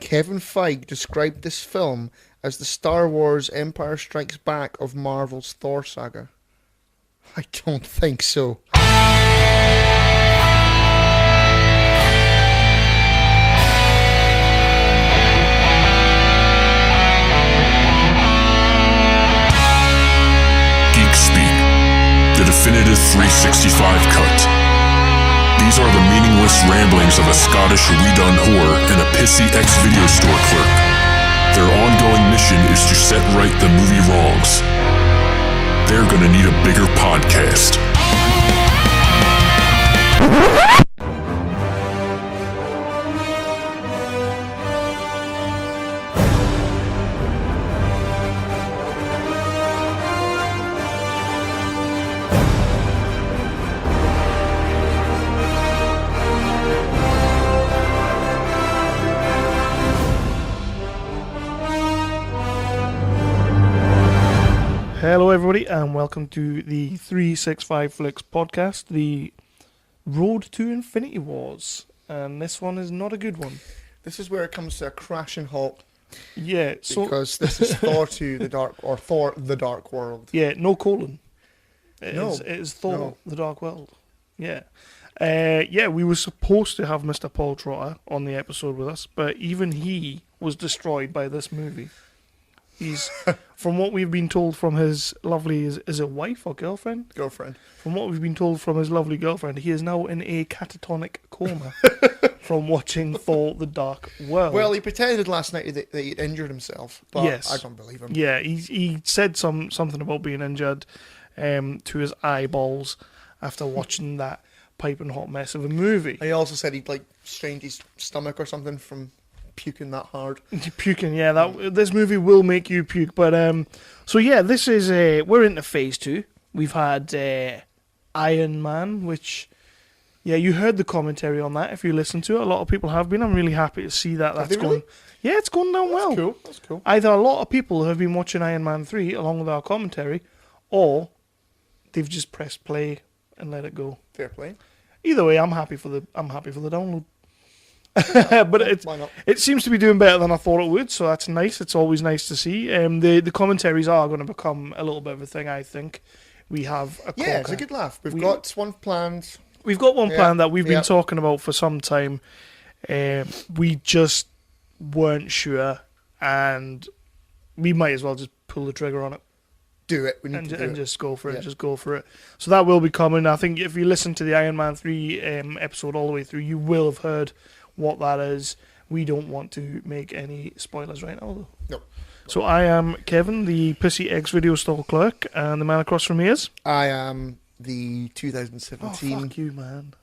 Kevin Feige described this film as the Star Wars Empire Strikes Back of Marvel's Thor saga. I don't think so. Geek Speak, the definitive 365 cut. These are the meaningless ramblings of a Scottish redone whore and a pissy ex-video store clerk. Their ongoing mission is to set right the movie wrongs. They're gonna need a bigger podcast. Hello everybody and welcome to the 365 Flicks podcast, the Road to Infinity Wars, and this one is not a good one. This is where it comes to a crashing halt. Yeah, so Because this is Thor The Dark World. yeah, no colon. It No. is Thor No. The Dark World. Yeah. Yeah, we were supposed to have Mr. Paul Trotter on the episode with us, but even he was destroyed by this movie. He's, from what we've been told from his lovely, is it wife or girlfriend? Girlfriend. From what we've been told from his lovely girlfriend, he is now in a catatonic coma from watching Thor The Dark World. Well, he pretended last night that he'd injured himself, but Yes. I don't believe him. Yeah, he said something about being injured to his eyeballs after watching that piping hot mess of a movie. He also said he'd strained his stomach or something from puking that hard. Puking, yeah. This movie will make you puke. But so yeah, this is we're into phase 2. We've had Iron Man, which you heard the commentary on that. If you listen to it, a lot of people have been. I'm really happy to see that that's they really? going. Yeah, it's going down well. Cool. That's cool. Either a lot of people have been watching Iron Man 3 along with our commentary, or they've just pressed play and let it go. Fair play. Either way, I'm happy for the download. But Why not? it seems to be doing better than I thought it would, so that's nice. It's always nice to see. The commentaries are going to become a little bit of a thing, I think. We have a Yeah, it's corker. a good laugh. We've got one planned. We've got one Yeah, plan that we've been yeah. talking about for some time. We just weren't sure, and we might as well just pull the trigger on it. Do it. We need And, to do and it. just go for it. Yeah. Just go for it. So that will be coming. I think if you listen to the Iron Man 3 episode all the way through, you will have heard what that is. We don't want to make any spoilers right now, though. No. So I am Kevin, the Pissy X video store clerk, and the man across from me is... I am the Oh, 2017 fuck you, man.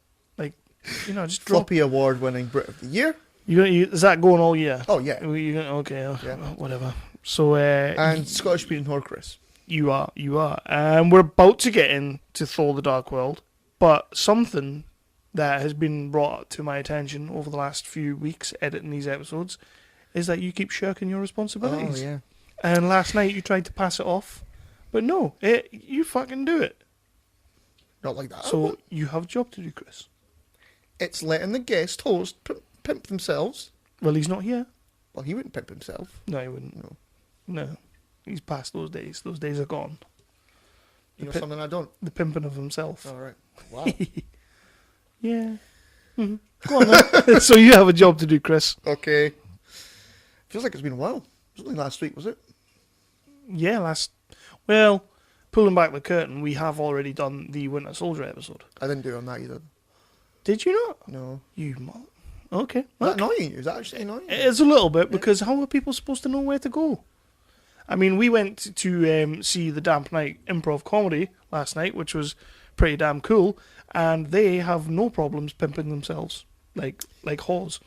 Just drop... Floppy Award-winning Brit of the Year. Is that going all year? Oh, yeah. Okay, Yeah. whatever. So, And Scottish Beating Horcrux. You are. And we're about to get into Thor The Dark World, but something that has been brought to my attention over the last few weeks editing these episodes is that you keep shirking your responsibilities. Oh, yeah. And last night you tried to pass it off, but no, you fucking do it. Not like that. So you have a job to do, Chris. It's letting the guest host pimp themselves. Well, he's not here. Well, he wouldn't pimp himself. No, he wouldn't. No. He's past those days. Those days are gone. You know something I don't? The pimping of himself. All right. Wow. Yeah. Mhm. Go on then. So you have a job to do, Chris. Okay. Feels like it's been a while. It was only last week, was it? Yeah, pulling back the curtain, we have already done the Winter Soldier episode. I didn't do it on that either. Did you not? No. Okay. Is that annoying you? Is that actually annoying? It is a little bit, because how are people supposed to know where to go? I mean, we went to see the Damp Night improv comedy last night, which was pretty damn cool, and they have no problems pimping themselves, like whores.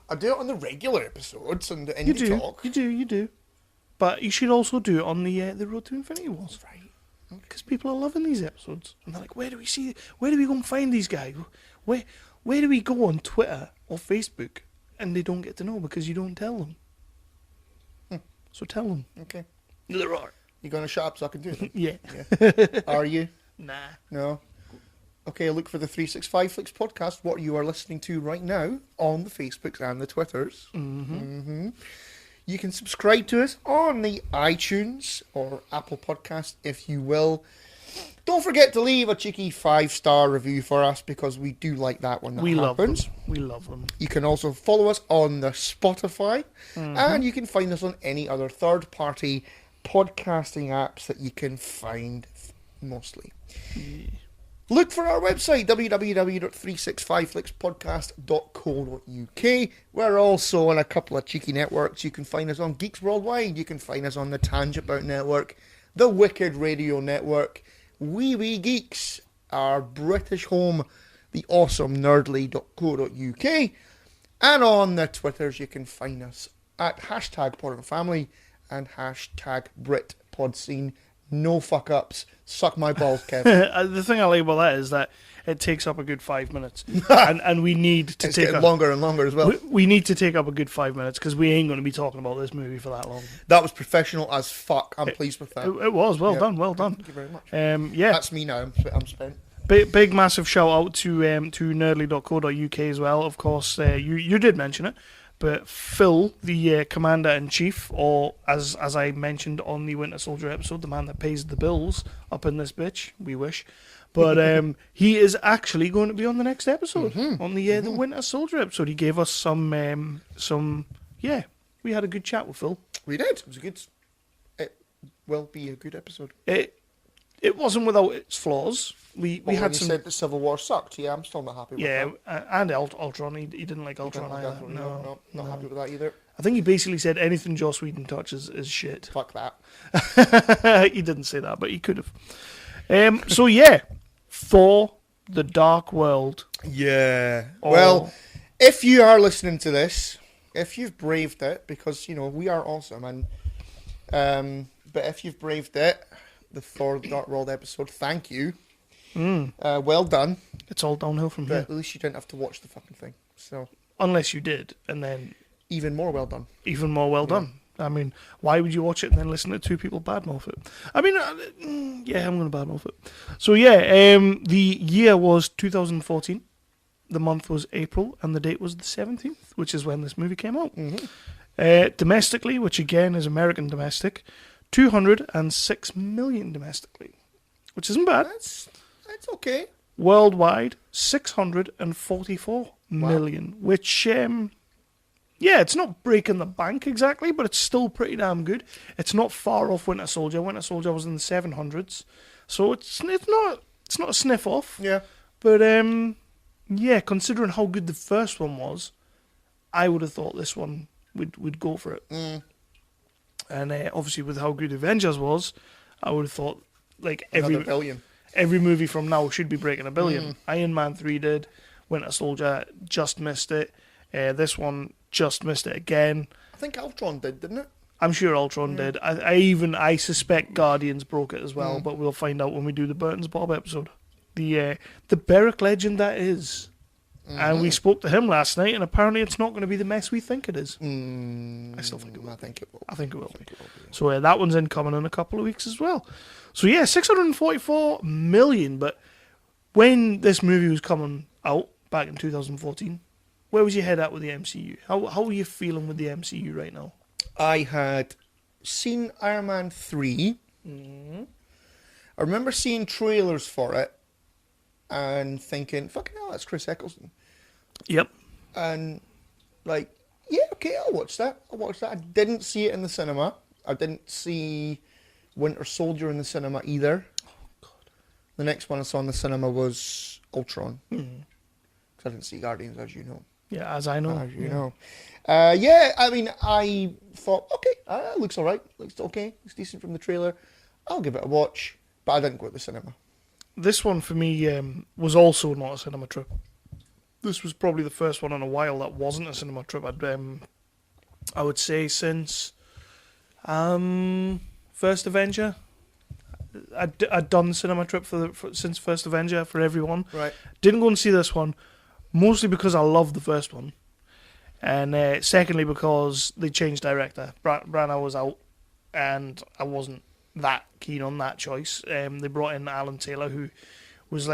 I do it on the regular episodes and the You indie do, talk. you do. But you should also do it on the Road to Infinity Wars. Right. Because people are loving these episodes. And they're like, where do we go and find these guys? Where do we go on Twitter or Facebook? And they don't get to know because you don't tell them. So tell them. Okay. Leroy. You going to shut up so I can do it? Yeah. Yeah. Are you? Nah. No. Okay, look for the 365 Flicks podcast, what you are listening to right now on the Facebooks and the Twitters. You can subscribe to us on the iTunes or Apple Podcast if you will. Don't forget to leave a cheeky 5-star review for us because we do like that when that happens. We love them. You can also follow us on the Spotify, and you can find us on any other third-party podcasting apps that you can find mostly. Look for our website, www.365flixpodcast.co.uk. We're also on a couple of cheeky networks. You can find us on Geeks Worldwide. You can find us on the Tangent Bout Network, the Wicked Radio Network, Wee Geeks, our British home, the awesome nerdly.co.uk. And on the Twitters, you can find us at hashtag Pod and Family and hashtag BritPodScene. No fuck ups. Suck my balls, Kevin. The thing I like about that is that it takes up a good 5 minutes, and we need to It's take getting longer and longer as well. we need to take up a good 5 minutes because we ain't going to be talking about this movie for that long. That was professional as fuck. I'm pleased with that. It was well done. Thank you very much. Yeah, That's me now. I'm spent. big massive shout out to nerdly.co.uk as well. Of course, you did mention it. But Phil, the Commander-in-Chief, or as I mentioned on the Winter Soldier episode, the man that pays the bills up in this bitch, we wish. But he is actually going to be on the next episode, on the Winter Soldier episode. He gave us some, we had a good chat with Phil. We did. It will be a good episode. It wasn't without its flaws. We had some. Said the Civil War sucked. Yeah, I'm still not happy with that. And Ultron. He didn't like Ultron either. No, not happy with that either. I think he basically said anything Joss Whedon touches is shit. Fuck that. He didn't say that, but he could have. So yeah, Thor: The Dark World. Yeah. Oh. Well, if you are listening to this, if you've braved it, because we are awesome, and but if you've braved it, the Thor: The Dark World episode, thank you. Well done. It's all downhill from But here. at least you didn't have to watch the fucking thing. So Unless you did, and then even more well done. even more well done. I mean, why would you watch it and then listen to two people badmouth it? I mean, yeah, I'm going to badmouth it. So yeah, the year was 2014. The month was April, and the date was the 17th, which is when this movie came out. Domestically, which again is American domestic, 206 million domestically, which isn't bad. That's okay. Worldwide, 644 million, which, it's not breaking the bank exactly, but it's still pretty damn good. It's not far off Winter Soldier. Winter Soldier was in the 700s, so it's not a sniff off. Yeah. But considering how good the first one was, I would have thought this one would go for it. And obviously, with how good Avengers was, I would have thought Another billion. every movie from now should be breaking a billion. Iron Man 3 did. Winter Soldier just missed it. This one just missed it again. I think Ultron did, didn't it? I'm sure Ultron did. I suspect Guardians broke it as well, but we'll find out when we do the Burton's Bob episode. The Beric legend that is. And we spoke to him last night, and apparently it's not going to be the mess we think it is. I still think it will. I think it will. I think it will be. So that one's incoming in a couple of weeks as well. So yeah, 644 million. But when this movie was coming out back in 2014, where was your head at with the MCU? How are you feeling with the MCU right now? I had seen Iron Man 3. I remember seeing trailers for it and thinking, fucking hell, that's Chris Eccleston. Yep. And yeah, okay, I'll watch that. I didn't see it in the cinema. I didn't see Winter Soldier in the cinema either. Oh, God. The next one I saw in the cinema was Ultron. Because I didn't see Guardians, as you know. Yeah, as I know. As you know. I mean, I thought, okay, looks all right. Looks okay. It's decent from the trailer. I'll give it a watch. But I didn't go to the cinema. This one for me was also not a cinema trip. This was probably the first one in a while that wasn't a cinema trip. I would say since First Avenger. I'd done the cinema trip since First Avenger for everyone. Right. Didn't go and see this one, mostly because I loved the first one, and secondly because they changed director. Branagh was out, and I wasn't that keen on that choice. They brought in Alan Taylor, who was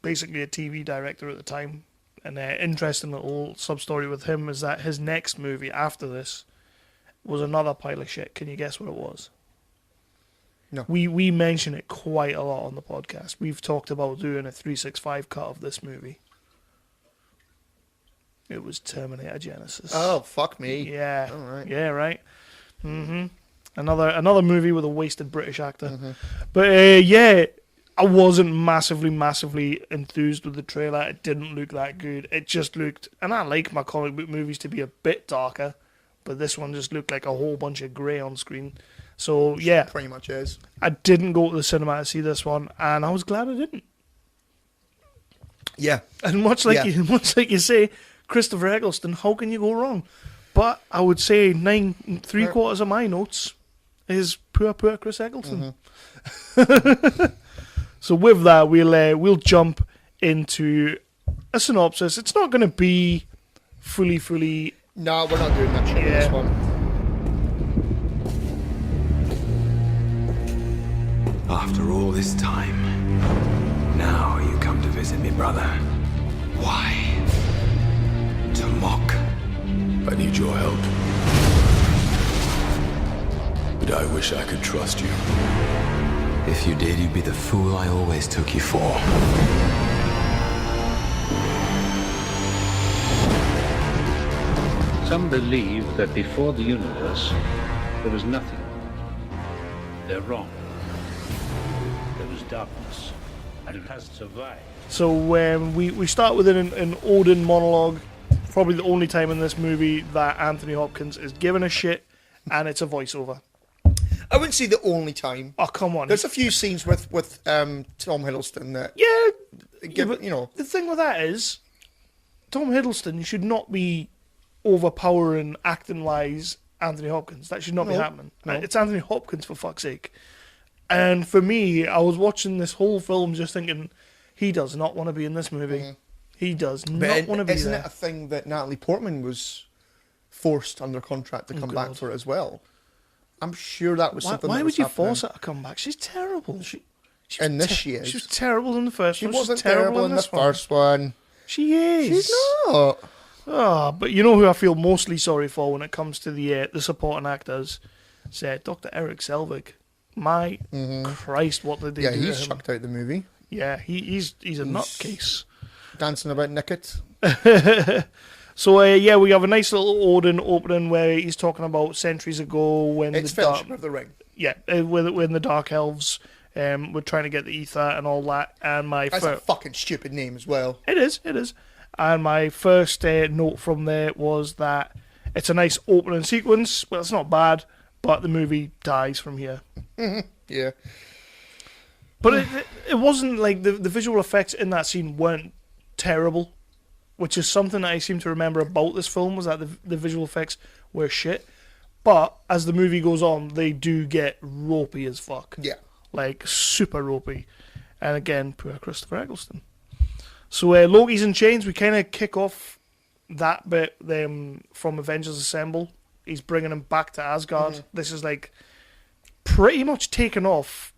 basically a TV director at the time. And interesting little sub-story with him is that his next movie after this was another pile of shit. Can you guess what it was? No. We mention it quite a lot on the podcast. We've talked about doing a 365 cut of this movie. It was Terminator Genesis. Oh, fuck me. Yeah. All right. Yeah, right. Mm-hmm. Another movie with a wasted British actor. Mm-hmm. But yeah, I wasn't massively enthused with the trailer. It didn't look that good. It just looked, and I like my comic book movies to be a bit darker, but this one just looked like a whole bunch of grey on screen. So yeah, Pretty much is. I didn't go to the cinema to see this one, and I was glad I didn't. Yeah. And much like you say, Christopher Eccleston, how can you go wrong? But I would say 3/4 of my notes is poor Chris Eccleston. Mm-hmm. So with that, we'll jump into a synopsis. It's not going to be fully. No, we're not doing that shit in this Yeah. one. After all this time, now you come to visit me, brother. Why? To mock. I need your help. But I wish I could trust you. If you did, you'd be the fool I always took you for. Some believe that before the universe, there was nothing. They're wrong. There was darkness, and it has survived. So we start with an Odin monologue. Probably the only time in this movie that Anthony Hopkins is given a shit, and it's a voiceover. I wouldn't say the only time. Oh, come on. There's a few scenes with Tom Hiddleston that Yeah, you know. the thing with that is, Tom Hiddleston should not be overpowering acting-wise Anthony Hopkins. That should not be No, happening. no. It's Anthony Hopkins, for fuck's sake. And for me, I was watching this whole film just thinking, he does not want to be in this movie. He does not want to be Isn't there. it a thing that Natalie Portman was forced under contract to come back God. for it as well? I'm sure that was something. Why that would was you happening. force her to come back? She's terrible. She was In this she is. She was terrible in the first She one. wasn't She's terrible in the this one. first one. She is. She's not. Oh, but you know who I feel mostly sorry for when it comes to the supporting actors? It's Dr. Eric Selvig. My Christ, what did they Yeah, do he's to him? chucked out the movie. Yeah, he's a nutcase. Dancing about naked. So yeah, we have a nice little Odin opening where he's talking about centuries ago when It's the dark, Fellowship of the Ring. yeah, when the Dark Elves were trying to get the ether and all that. And my That's a fucking stupid name as well. It is. And my first note from there was that it's a nice opening sequence. Well, it's not bad, but the movie dies from here. Yeah. But it wasn't like the visual effects in that scene weren't terrible, which is something that I seem to remember about this film, was that the visual effects were shit. But as the movie goes on, they do get ropey as fuck. Yeah. Like, super ropey. And again, poor Christopher Eccleston. So Loki's in Chains, we kind of kick off that bit from Avengers Assemble. He's bringing him back to Asgard. This is like pretty much taken off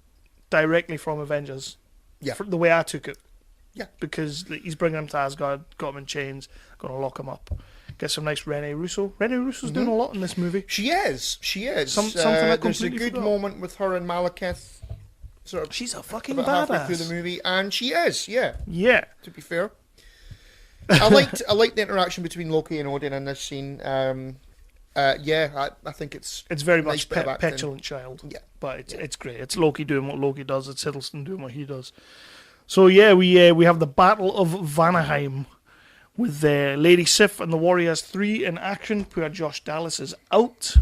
directly from Avengers. Yeah. The way I took it. Yeah. Because he's bringing him to Asgard, got him in chains, going to lock him up. Get some nice Rene Russo. Rene Russo's doing a lot in this movie. She is. Something I there's a completely good forgot. moment with her and Malekith. Sort of She's a fucking about halfway through badass. the movie, and she is. Yeah. Yeah. To be fair, I liked the interaction between Loki and Odin in this scene. Yeah, I think it's It's very a nice much bit of acting. petulant child. Yeah. But it's great. It's Loki doing what Loki does. It's Hiddleston doing what he does. So yeah, we have the Battle of Vanaheim with Lady Sif and the Warriors 3 in action. Poor Josh Dallas is out.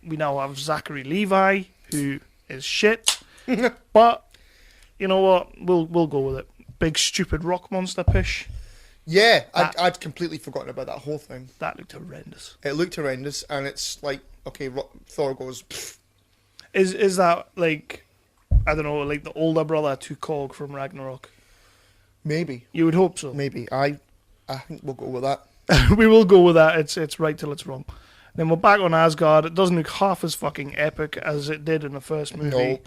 We now have Zachary Levi, who is shit. But you know what? We'll go with it. Big stupid rock monster pish. Yeah, I'd completely forgotten about that whole thing. That looked horrendous. It looked horrendous, and it's like, okay, Thor goes, "Pfft." Is that like, I don't know, like the older brother to Korg from Ragnarok? Maybe, You would hope so. maybe. I think we'll go with that. We will go with that. It's right till it's wrong. Then we're back on Asgard. It doesn't look half as fucking epic as it did in the first movie.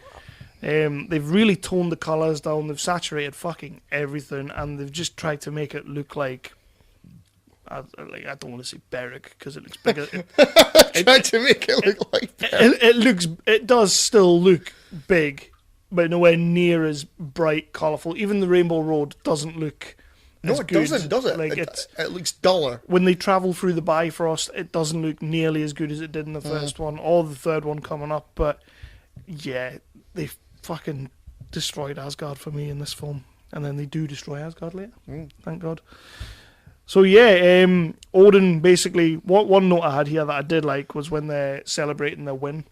They've really toned the colours down. They've saturated fucking everything, and they've just tried to make it look like. I don't want to say Berwick because it looks bigger. Tried to make it look like It does still look big, but nowhere near as bright, colourful. Even the Rainbow Road doesn't look. No, as it good. doesn't, does it? Like it looks duller. when they travel through the Bifrost, it doesn't look nearly as good as it did in the first one or the third one coming up. But yeah, they fucking destroyed Asgard for me in this film, and then they do destroy Asgard later. Thank God. So yeah, Odin basically. One note I had here that I did like was when they're celebrating their win,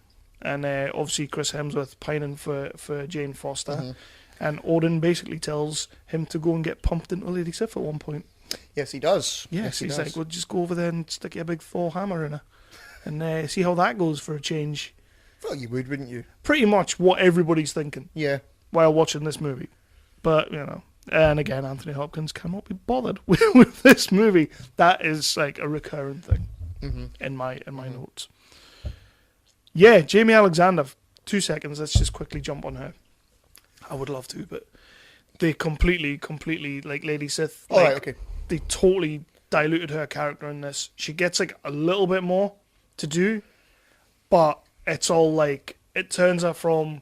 and obviously Chris Hemsworth pining for Jane Foster, and Odin basically tells him to go and get pumped into Lady Sif at one point. Yes, he does. Yes, he he's does. like, well, just go over there and stick your big Thor hammer in her, and see how that goes for a change. Well, you would, wouldn't you? Pretty much what everybody's thinking Yeah. while watching this movie, but you know. And again, Anthony Hopkins cannot be bothered with this movie. That is like a recurring thing in my notes. Yeah, Jamie Alexander. 2 seconds. Let's just quickly jump on her. I would love to, but they completely like Lady Sith. All right, okay. They totally diluted her character in this. She gets like a little bit more to do, but it's all like it turns her from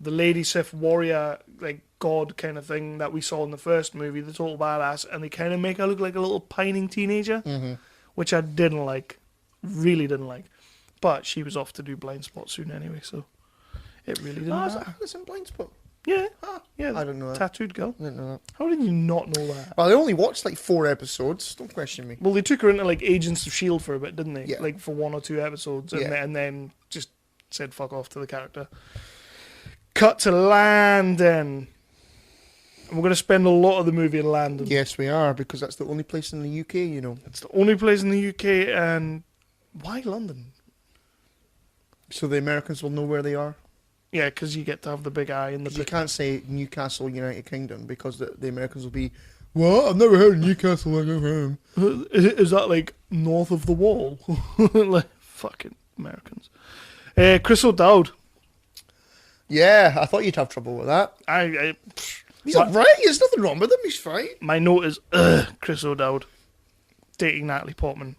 the Lady Sith warrior, like god kind of thing that we saw in the first movie, the total badass, and they kind of make her look like a little pining teenager, which I didn't like, really didn't like. But she was off to do Blind Spot soon anyway, so it really didn't matter. I was in Blind Spot. Yeah, yeah. I don't know that. Tattooed girl. I didn't know that. How did you not know that? Well, I only watched like 4 episodes. Don't question me. Well, they took her into like Agents of S.H.I.E.L.D. for a bit, didn't they? Yeah. Like for 1 or 2 episodes, and, Yeah. and then just said fuck off to the character. Cut to London. And we're going to spend a lot of the movie in London. Yes, we are, because that's the only place in the UK, you know. It's the only place in the UK, and why London? So the Americans will know where they are. Yeah, because you get to have the big eye and the 'Cause you big... can't say Newcastle, United Kingdom, because the Americans will be, what? I've never heard of Newcastle like I've heard. Is that like north of the wall? Like, fucking Americans. Chris O'Dowd. Yeah, I thought you'd have trouble with that. He's all right. There's nothing wrong with him. He's fine. My note is, Chris O'Dowd dating Natalie Portman.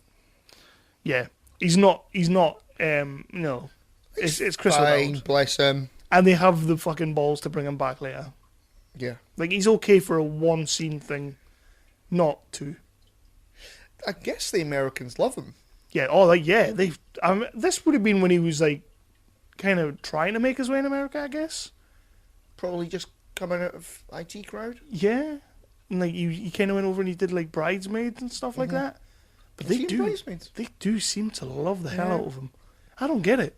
Yeah, he's not. No, it's Chris Fine, O'Dowd, bless him. and they have the fucking balls to bring him back later. Yeah. Like he's okay for a 1 scene thing, not 2. I guess the Americans love him. Yeah. Oh, like yeah. They. This would have been when he was like, kind of trying to make his way in America, I guess. Probably just coming out of IT crowd. Yeah. And like he kind of went over and he did like Bridesmaids and stuff like that. But Has they he do. seen Bridesmaids? They do seem to love the hell out of him. I don't get it.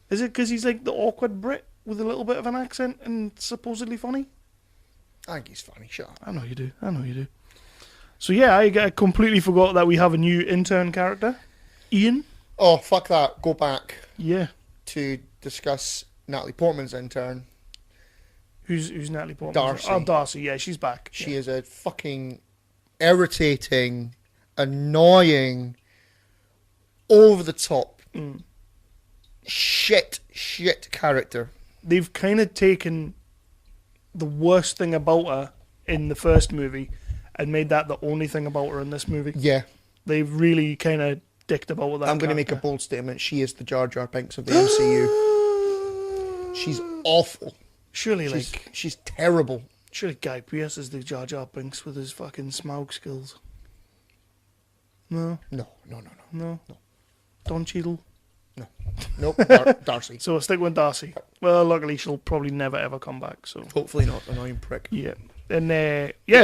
Is it because he's like the awkward Brit with a little bit of an accent and supposedly funny? I think he's funny, sure. I know you do. I know you do. So yeah, I completely forgot that we have a new intern character, Ian. Oh, fuck that. Go back Yeah. to discuss Natalie Portman's intern. Who's Natalie Portman? Darcy. Oh, Darcy. Yeah, she's back. She is a fucking irritating, annoying, over the top, shit character. They've kind of taken the worst thing about her in the first movie and made that the only thing about her in this movie. Yeah. They've really kind of dicked about with that. I'm going to make a bold statement. She is the Jar Jar Binks of the MCU. She's awful. Surely, She's terrible. surely Guy Pearce is the Jar Jar Binks with his fucking Smaug skills. No, No. no. Don Cheadle. No. Nope. Darcy. So I'll stick with Darcy. Well, luckily she'll probably never ever come back. So Hopefully not. Annoying prick. yeah, and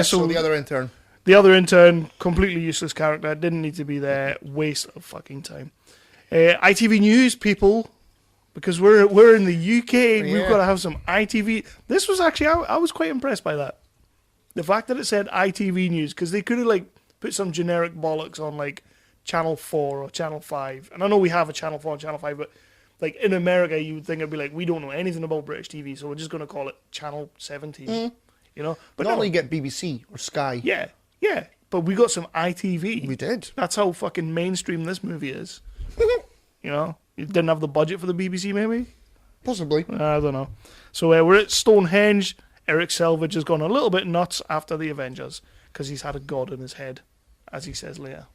So the other intern. The other intern, completely useless character, didn't need to be there, waste of fucking time. ITV News, people, because we're in the UK, we've got to have some ITV. This was actually, I was quite impressed by that. The fact that it said ITV News, because they could have like put some generic bollocks on like Channel 4 or Channel 5. And I know we have a Channel 4 and Channel 5, but like in America, you would think it'd be like, we don't know anything about British TV, so we're just going to call it Channel 17, you know? But Normally you get BBC or Sky. yeah, but we got some ITV. We did. That's how fucking mainstream this movie is. You know, you didn't have the budget for the BBC, maybe. Possibly. I don't know. So we're at Stonehenge. Eric Selvage has gone a little bit nuts after the Avengers because he's had a god in his head, as he says later.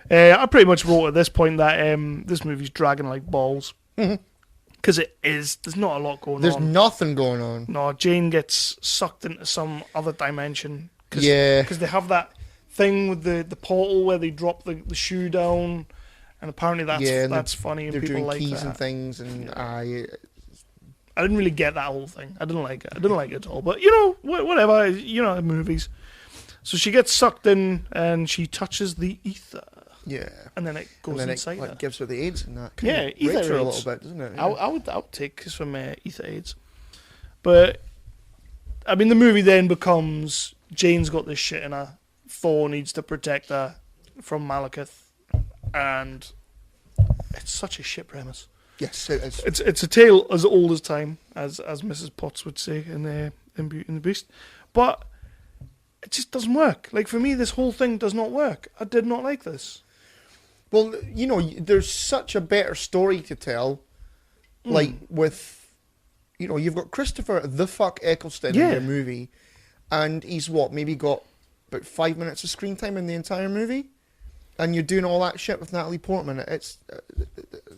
I pretty much wrote at this point that this movie's dragging like balls. Because it is. There's not a lot going There's on. nothing going on. No, Jane gets sucked into some other dimension. Yeah. Because they have that thing with the portal where they drop the shoe down, and apparently that's funny and They're people doing like keys that. and things, and I didn't really get that whole thing. I didn't like it. I didn't like it at all. But, you know, whatever. You know, movies. So she gets sucked in, and she touches the ether. yeah. And then it goes And then inside it her. like, gives her the AIDS and that. Yeah, Kinda ether rapes her a AIDS. little bit, doesn't it? I would take some ether aids. But, I mean, the movie then becomes Jane's got this shit in her. Thor needs to protect her from Malekith. And it's such a shit premise. Yes, it is. It's a tale as old as time, as Mrs. Potts would say in Beauty and the Beast. But it just doesn't work. Like, for me, this whole thing does not work. I did not like this. Well, you know, there's such a better story to tell. Like, with, you know, you've got Christopher the fuck Eccleston Yeah. in your movie, and he's maybe got about 5 minutes of screen time in the entire movie? And you're doing all that shit with Natalie Portman. It's,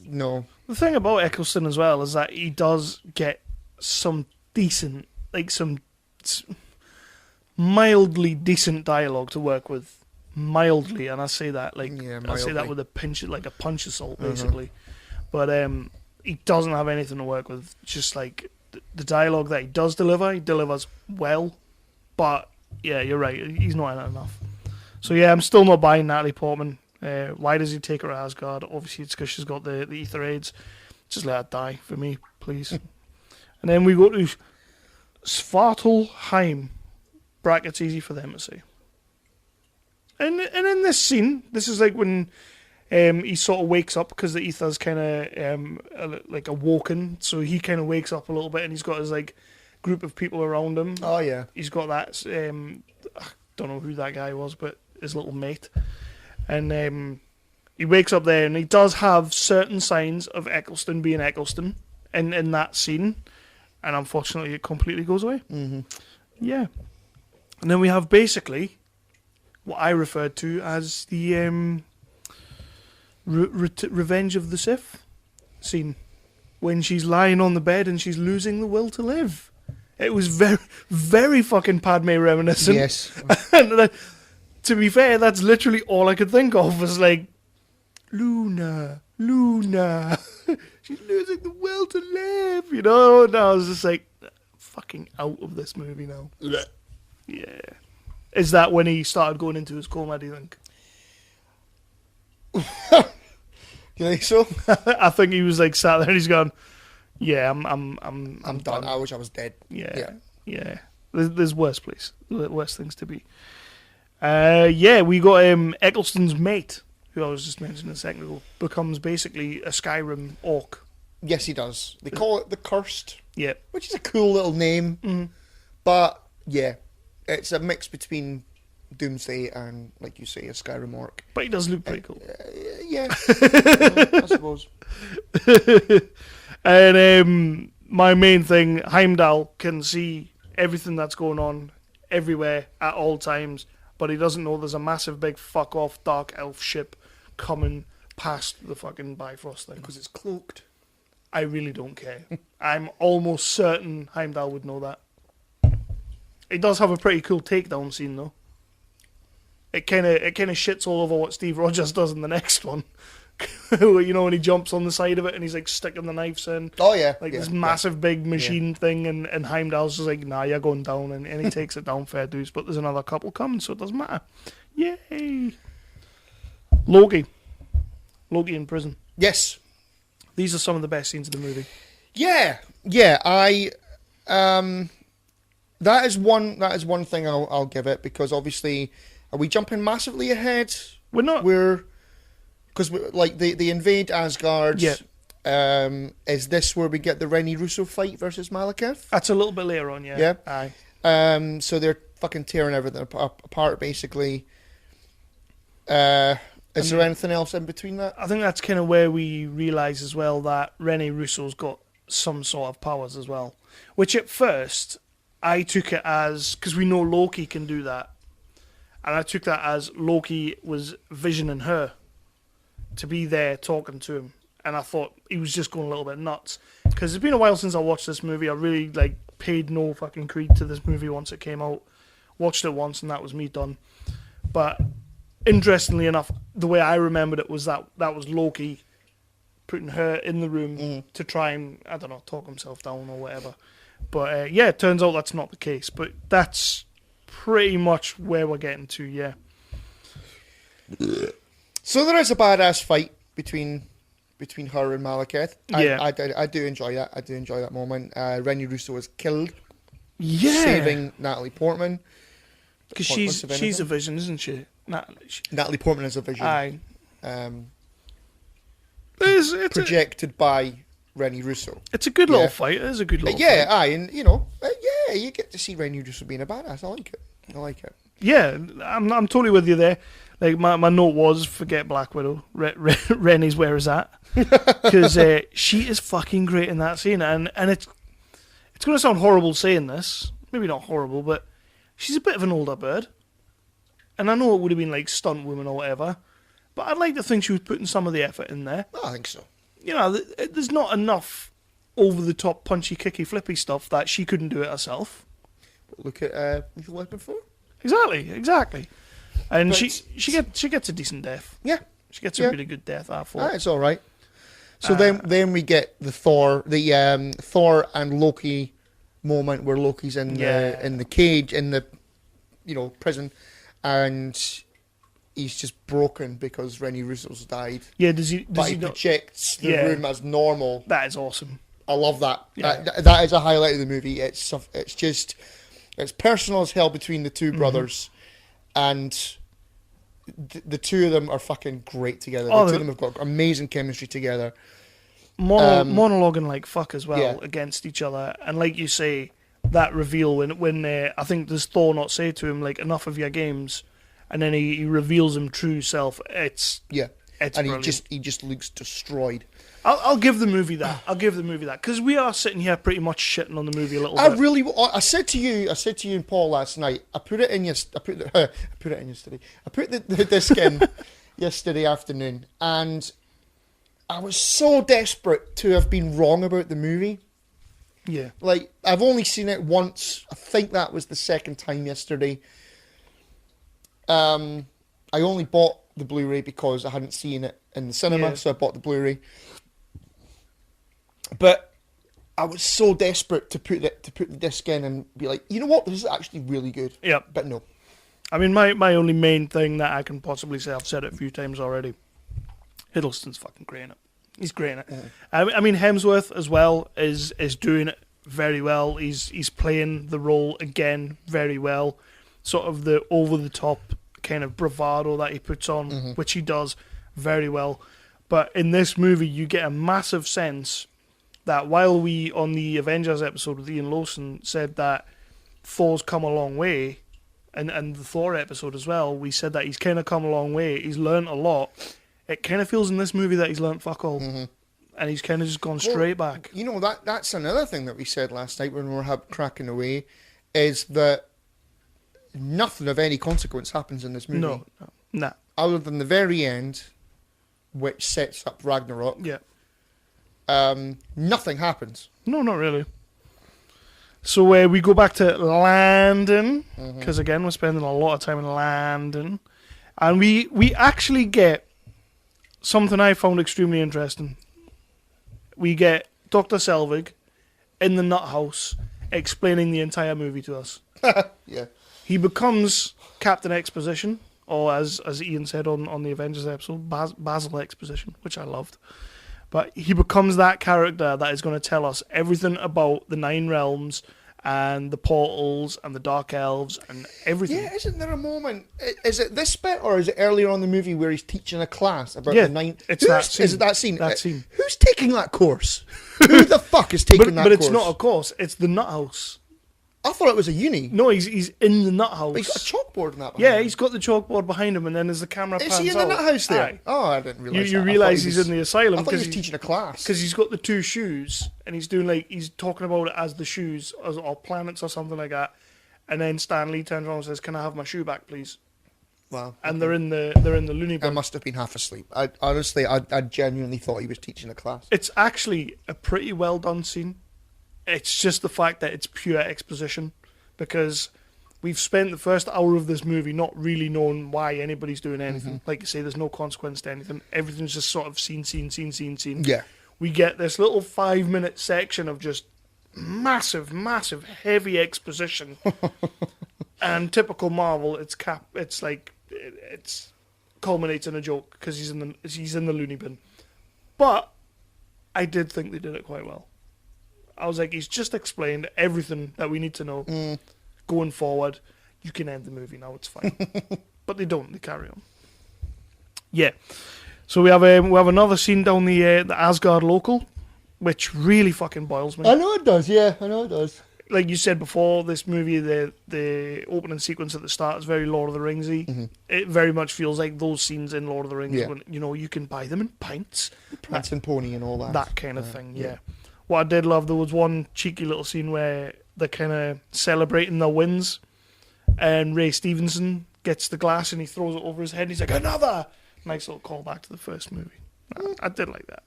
no. The thing about Eccleston as well is that he does get some decent, like some mildly decent dialogue to work with. Mildly, and I say that like Yeah, I say that mildly. with a pinch, like a punch of salt, basically. But he doesn't have anything to work with. Just like the dialogue that he does deliver, he delivers well. But yeah, you're right. He's not in it enough. So yeah, I'm still not buying Natalie Portman. Why does he take her to Asgard? Obviously, it's because she's got the ether aids. Just let her die for me, please. And then we go to Svartalheim. Brackets easy for them to say. And in this scene, this is like when he sort of wakes up because the ether's kind of like awoken. So he kind of wakes up a little bit, and he's got his like group of people around him. Oh, yeah. He's got that. I don't know who that guy was, but his little mate. And he wakes up there, and he does have certain signs of Eccleston being Eccleston in that scene. And unfortunately, it completely goes away. Mm-hmm. Yeah. And then we have basically what I referred to as the Revenge of the Sith scene. When she's lying on the bed and she's losing the will to live. It was very, very fucking Padme reminiscent. Yes. And to be fair, that's literally all I could think of was like, Luna. She's losing the will to live, you know? And I was just like, fucking out of this movie now. Yeah. Is that when he started going into his coma, do you think? You think so? I think he was like sat there and he's gone, yeah, I'm I'm done. I wish I was dead. Yeah. There's worse things to be. Yeah, we got Eccleston's mate, who I was just mentioning a second ago, becomes basically a Skyrim orc. Yes, he does. They call it the Cursed, Yeah. which is a cool little name. But, yeah, it's a mix between Doomsday and, like you say, a Skyrim orc. But he does look pretty cool. Yeah, I suppose. And my main thing, Heimdall can see everything that's going on everywhere at all times, but he doesn't know there's a massive big fuck off dark elf ship coming past the fucking Bifrost thing. Because it's cloaked. I really don't care. I'm almost certain Heimdall would know that. He does have a pretty cool takedown scene though. It kind of shits all over what Steve Rogers does in the next one. You know, when he jumps on the side of it and he's like sticking the knives in. Oh, yeah. Like yeah, this massive big machine thing, and Heimdall's just like, nah, you're going down, and he takes it down, fair dues, but there's another couple coming, so it doesn't matter. Yay! Loki in prison. Yes. These are some of the best scenes of the movie. Yeah. That is one thing I'll give it, because obviously, are we jumping massively ahead? We're not. Because like they invade Asgard. Yeah. Is this where we get the Rennie Russo fight versus Malekith? That's a little bit later on, yeah. Yeah. Aye. So they're fucking tearing everything apart, basically. And Is there anything else in between that? I think that's kind of where we realise as well that Rene Russo's got some sort of powers as well. Which at first, I took it as, because we know Loki can do that, and I took that as Loki was visioning her to be there talking to him. And I thought he was just going a little bit nuts. Because it's been a while since I watched this movie. I really paid no fucking creed to this movie once it came out. Watched it once and that was me done. But interestingly enough, the way I remembered it was that was Loki putting her in the room to try and, I don't know, talk himself down or whatever. But yeah, it turns out that's not the case. But that's pretty much where we're getting to, yeah. So there is a badass fight between her and Malekith. Yeah. I do enjoy that. I do enjoy that moment. Rene Russo is killed. Yeah. Saving Natalie Portman. Because she's a Vision, isn't she? Natalie Portman is a Vision. Aye. It's Projected by Rene Russo. It's a good little fight. It is a good little fight. Aye, and you get to see Rene Russo being a badass. I like it. Yeah, I'm totally with you there. Like my note was, forget Black Widow. Rene's where is that? Because she is fucking great in that scene, and it's going to sound horrible saying this. Maybe not horrible, but she's a bit of an older bird. And I know it would have been like stunt woman or whatever, but I'd like to think she was putting some of the effort in there. I think so. You know, there's not enough over-the-top, punchy, kicky, flippy stuff that she couldn't do it herself. Look at Lethal Weapon 4. Exactly. And But she gets a decent death. Yeah. She gets a really good death, I thought. It's all right. So then we get the Thor and Loki moment where Loki's in the cage in the prison, and he's just broken because Rene Russo's died. Yeah, does he not projects the room as normal. That is awesome. I love that. Yeah. That is a highlight of the movie. It's personal as hell between the two brothers, and the two of them are fucking great together. The two of them have got amazing chemistry together. Monologuing like fuck as well against each other, and like you say, that reveal when I think does Thor not say to him like enough of your games, and then he reveals him true self. It's and brilliant. he just looks destroyed. I'll give the movie that. Because we are sitting here pretty much shitting on the movie a little bit. I said to you and Paul last night. I put the disc in yesterday afternoon, and I was so desperate to have been wrong about the movie. Yeah. Like, I've only seen it once. I think that was the second time yesterday. I only bought the Blu-ray because I hadn't seen it in the cinema, so I bought the Blu-ray. But I was so desperate to put the disc in and be like, you know what, this is actually really good. Yeah. But no. I mean, my only main thing that I can possibly say, I've said it a few times already, Hiddleston's fucking great in it. He's great in it. I mean, Hemsworth as well is doing it very well. He's playing the role again very well. Sort of the over-the-top kind of bravado that he puts on, which he does very well. But in this movie, you get a massive sense that while we, on the Avengers episode with Ian Lawson, said that Thor's come a long way, and the Thor episode as well, we said that he's kind of come a long way, he's learnt a lot. It kind of feels in this movie that he's learnt fuck all. And he's kind of just gone straight back. You know, that's another thing that we said last night when we were cracking away, is that nothing of any consequence happens in this movie. No. Other than the very end, which sets up Ragnarok. Yeah. Nothing happens. No, not really. So we go back to London, because again, we're spending a lot of time in London. And we actually get something I found extremely interesting. We get Dr. Selvig in the nut house explaining the entire movie to us. Yeah. He becomes Captain Exposition, or as Ian said on the Avengers episode, Basil Exposition, which I loved. But he becomes that character that is going to tell us everything about the Nine Realms and the portals and the Dark Elves and everything. Yeah, isn't there a moment? Is it this bit or is it earlier on in the movie where he's teaching a class about the nine? It's that scene. Is it that scene? That scene. Who's taking that course? Who the fuck is taking that course? But it's not a course. It's the nut house. I thought it was a uni. No, he's in the nut house. But he's got a chalkboard in that behind Yeah, him. he's got the chalkboard behind him, and then as the camera pans Is he in the out- nut house there? Aye. Oh, I didn't realise You that. realise he's in the I asylum thought he was because teaching a class. he's got the two shoes, and he's doing he's talking about it as the shoes or planets or something like that. And then Stan Lee turns around and says, "Can I have my shoe back, please?" Wow. And they're in the loony I bin. must have been half asleep. I genuinely thought he was teaching a class. It's actually a pretty well done scene. It's just the fact that it's pure exposition, because we've spent the first hour of this movie not really knowing why anybody's doing anything. Like you say, there's no consequence to anything. Everything's just sort of scene. Yeah. We get this little 5-minute section of just massive, heavy exposition. And typical Marvel, it's culminates in a joke because he's in the loony bin. But I did think they did it quite well. I was like, he's just explained everything that we need to know going forward. You can end the movie now, it's fine. But they don't, they carry on. Yeah. So we have another scene down the Asgard local, which really fucking boils me. I know it does, yeah. I know it does. Like you said before, this movie, the opening sequence at the start is very Lord of the Ringsy. It very much feels like those scenes in Lord of the Rings when you can buy them in pints, Prince and Pony and all that. that kind of thing. Yeah. What I did love, there was one cheeky little scene where they're kind of celebrating their wins, and Ray Stevenson gets the glass and he throws it over his head. And he's like, "Another!" Nice little callback to the first movie. I did like that.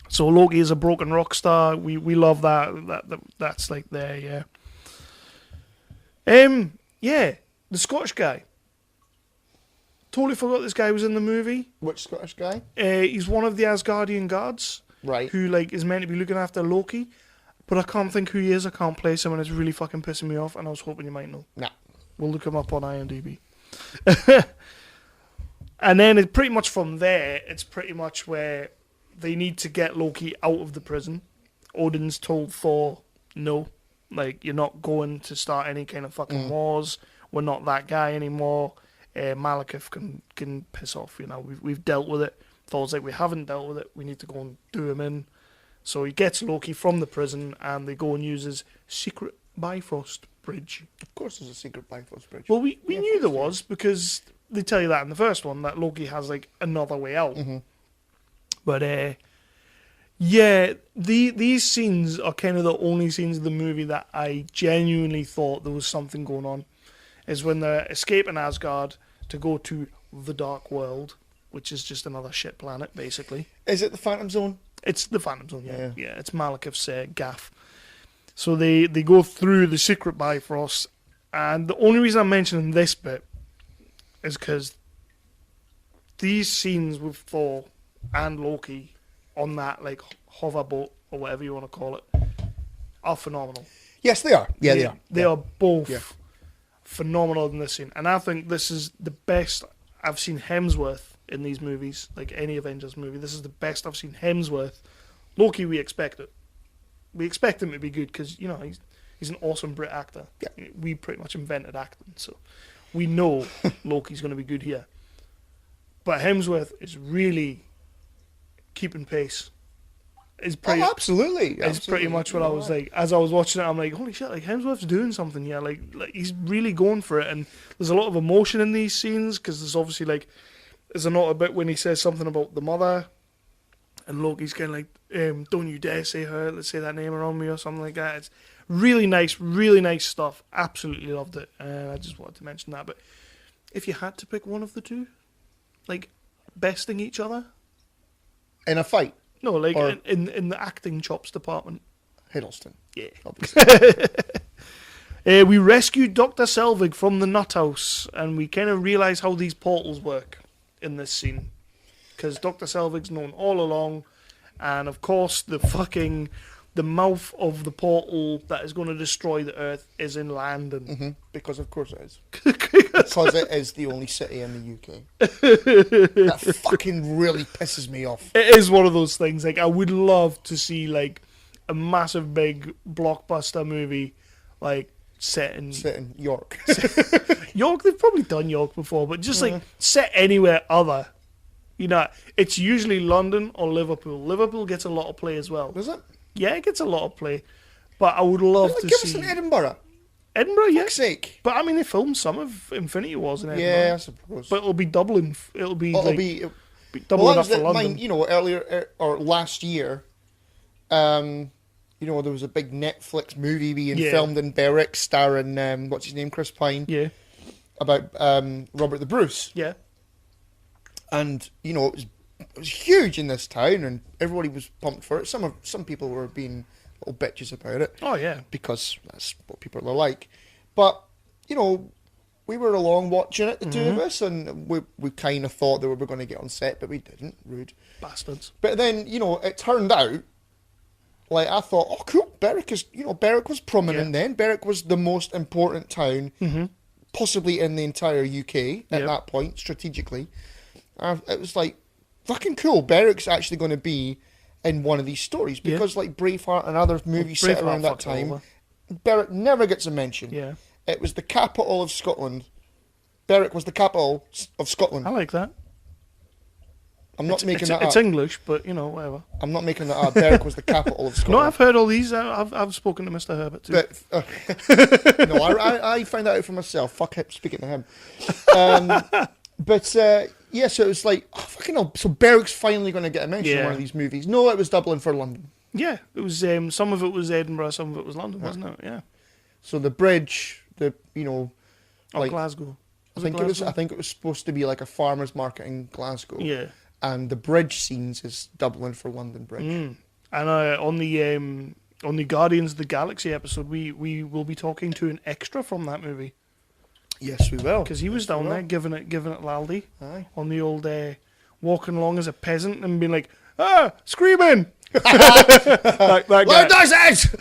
So Loki is a broken rock star. We love that. That's like there, yeah. Yeah, the Scottish guy. Totally forgot this guy was in the movie. Which Scottish guy? He's one of the Asgardian gods. Right. Who is meant to be looking after Loki, but I can't think who he is. I can't place him, and it's really fucking pissing me off. And I was hoping you might know. Nah. We'll look him up on IMDb. And then it pretty much from there, it's pretty much where they need to get Loki out of the prison. Odin's told Thor, "No, you're not going to start any kind of fucking wars. We're not that guy anymore. Malekith can piss off. We've dealt with it." Thor's like, "We haven't dealt with it. We need to go and do him in." So he gets Loki from the prison, and they go and use his secret Bifrost bridge. Of course there's a secret Bifrost bridge. Well, we knew there was, because they tell you that in the first one, that Loki has another way out. But yeah, these scenes are kind of the only scenes of the movie that I genuinely thought there was something going on. Is when they're escaping Asgard to go to the Dark World, which is just another shit planet, basically. Is it the Phantom Zone? It's the Phantom Zone, yeah. Yeah. It's Malekith's gaff. So they go through the secret Bifrost, and the only reason I'm mentioning this bit is because these scenes with Thor and Loki on that hover boat or whatever you want to call it are phenomenal. Yes, they are. Yeah, they are. They are both phenomenal in this scene, and I think this is the best I've seen Hemsworth in these movies, any Avengers movie. This is the best I've seen Hemsworth. Loki, we expect it. We expect him to be good because he's an awesome Brit actor. Yeah. We pretty much invented acting, so we know Loki's going to be good here. But Hemsworth is really keeping pace. Absolutely. It's pretty much what I was like. As I was watching it, I'm like, holy shit, Hemsworth's doing something here. He's really going for it. And there's a lot of emotion in these scenes, because there's obviously there's a bit when he says something about the mother, and Loki's kind of don't you dare say her, let's say that name around me or something like that. It's really nice stuff. Absolutely loved it. I just wanted to mention that. But if you had to pick one of the two, besting each other? In a fight? No, Or- in the acting chops department. Hiddleston. Yeah. Obviously. We rescued Dr. Selvig from the nut house, and we kind of realise how these portals work in this scene. Because Dr. Selvig's known all along, and of course the mouth of the portal that is going to destroy the Earth is in London. Because of course it is. Because it is the only city in the UK. That fucking really pisses me off. It is one of those things. I would love to see a massive big blockbuster movie set in York. York. They've probably done York before, but just set anywhere other. It's usually London or Liverpool. Liverpool gets a lot of play as well. Does it? Yeah, it gets a lot of play. But I would love Like, to give see us an Edinburgh. Edinburgh. Yeah, Fuck's sake. but I mean, they filmed some of Infinity Wars in Edinburgh. Yeah, I suppose. But it'll be doubling. It'll be It'll like be doubling well, that up was for London. mine, you know, earlier or last year. You know, there was a big Netflix movie being filmed in Berwick, starring what's his name, Chris Pine. Yeah, About Robert the Bruce. yeah, And you know, it was huge in this town, and everybody was pumped for it. Some people were being little bitches about it. Oh yeah, Because that's what people are like. But you know, we were along watching it, the two of us, and we kind of thought that we were going to get on set, but we didn't. Rude bastards. But then, you know, it turned out, like, I thought, oh, cool, Berwick was prominent then. Berwick was the most important town, possibly in the entire UK at that point, strategically. It was like, fucking cool, Berwick's actually going to be in one of these stories, because, like, Braveheart and other movies set around that time, Berwick never gets a mention. Yeah, It was the capital of Scotland. Berwick was the capital of Scotland. I like that. I'm not making that up. It's English, but you know, whatever. I'm not making that up. Berwick was the capital of Scotland. No, I've heard all these. I've spoken to Mr. Herbert too. But no, I found that out for myself. Fuck it, speaking to him. But yeah, so it was like, oh, fucking hell. So Berwick's finally going to get a mention in one of these movies. No, it was Dublin for London. Yeah, it was. Some of it was Edinburgh, some of it was London, wasn't it? Yeah. So the bridge, you know, like Glasgow. I think it was supposed to be like a farmer's market in Glasgow. Yeah. And the bridge scenes is Dublin for London Bridge. And on the Guardians of the Galaxy episode, we will be talking to an extra from that movie Yes, we will. because he was down there giving it laldy. Aye. On the old walking along as a peasant and being like, screaming. that Loud guy, noises!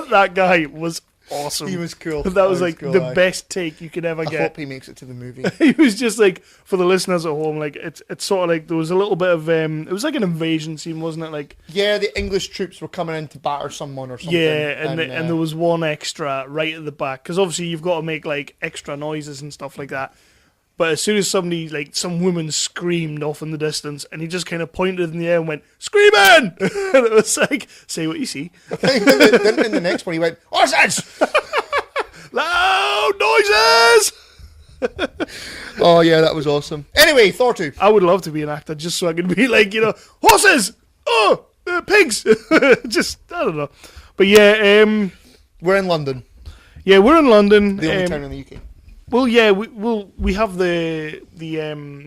that guy was awesome. He was cool. That was like cool, the aye. best take you could ever I get. hope he makes it to the movie. He was just like, for the listeners at home, like it's sort of like there was a little bit of it was like an invasion scene, wasn't it? Like Yeah, the English troops were coming in to batter someone or something. yeah, and there was one extra right at the back because obviously you've got to make like extra noises and stuff like that. But as soon as somebody, like some woman screamed off in the distance, and he just kind of pointed in the air and went, "Screaming!" And it was like, "Say what you see." Then in the next one he went, "Horses!" Loud noises. Oh yeah, that was awesome. Anyway, Thor 2. I would love to be an actor just so I could be like, you know, horses, pigs. Just I don't know, but yeah, We're in London, we're in London. the only town in the UK. Well, yeah, we have the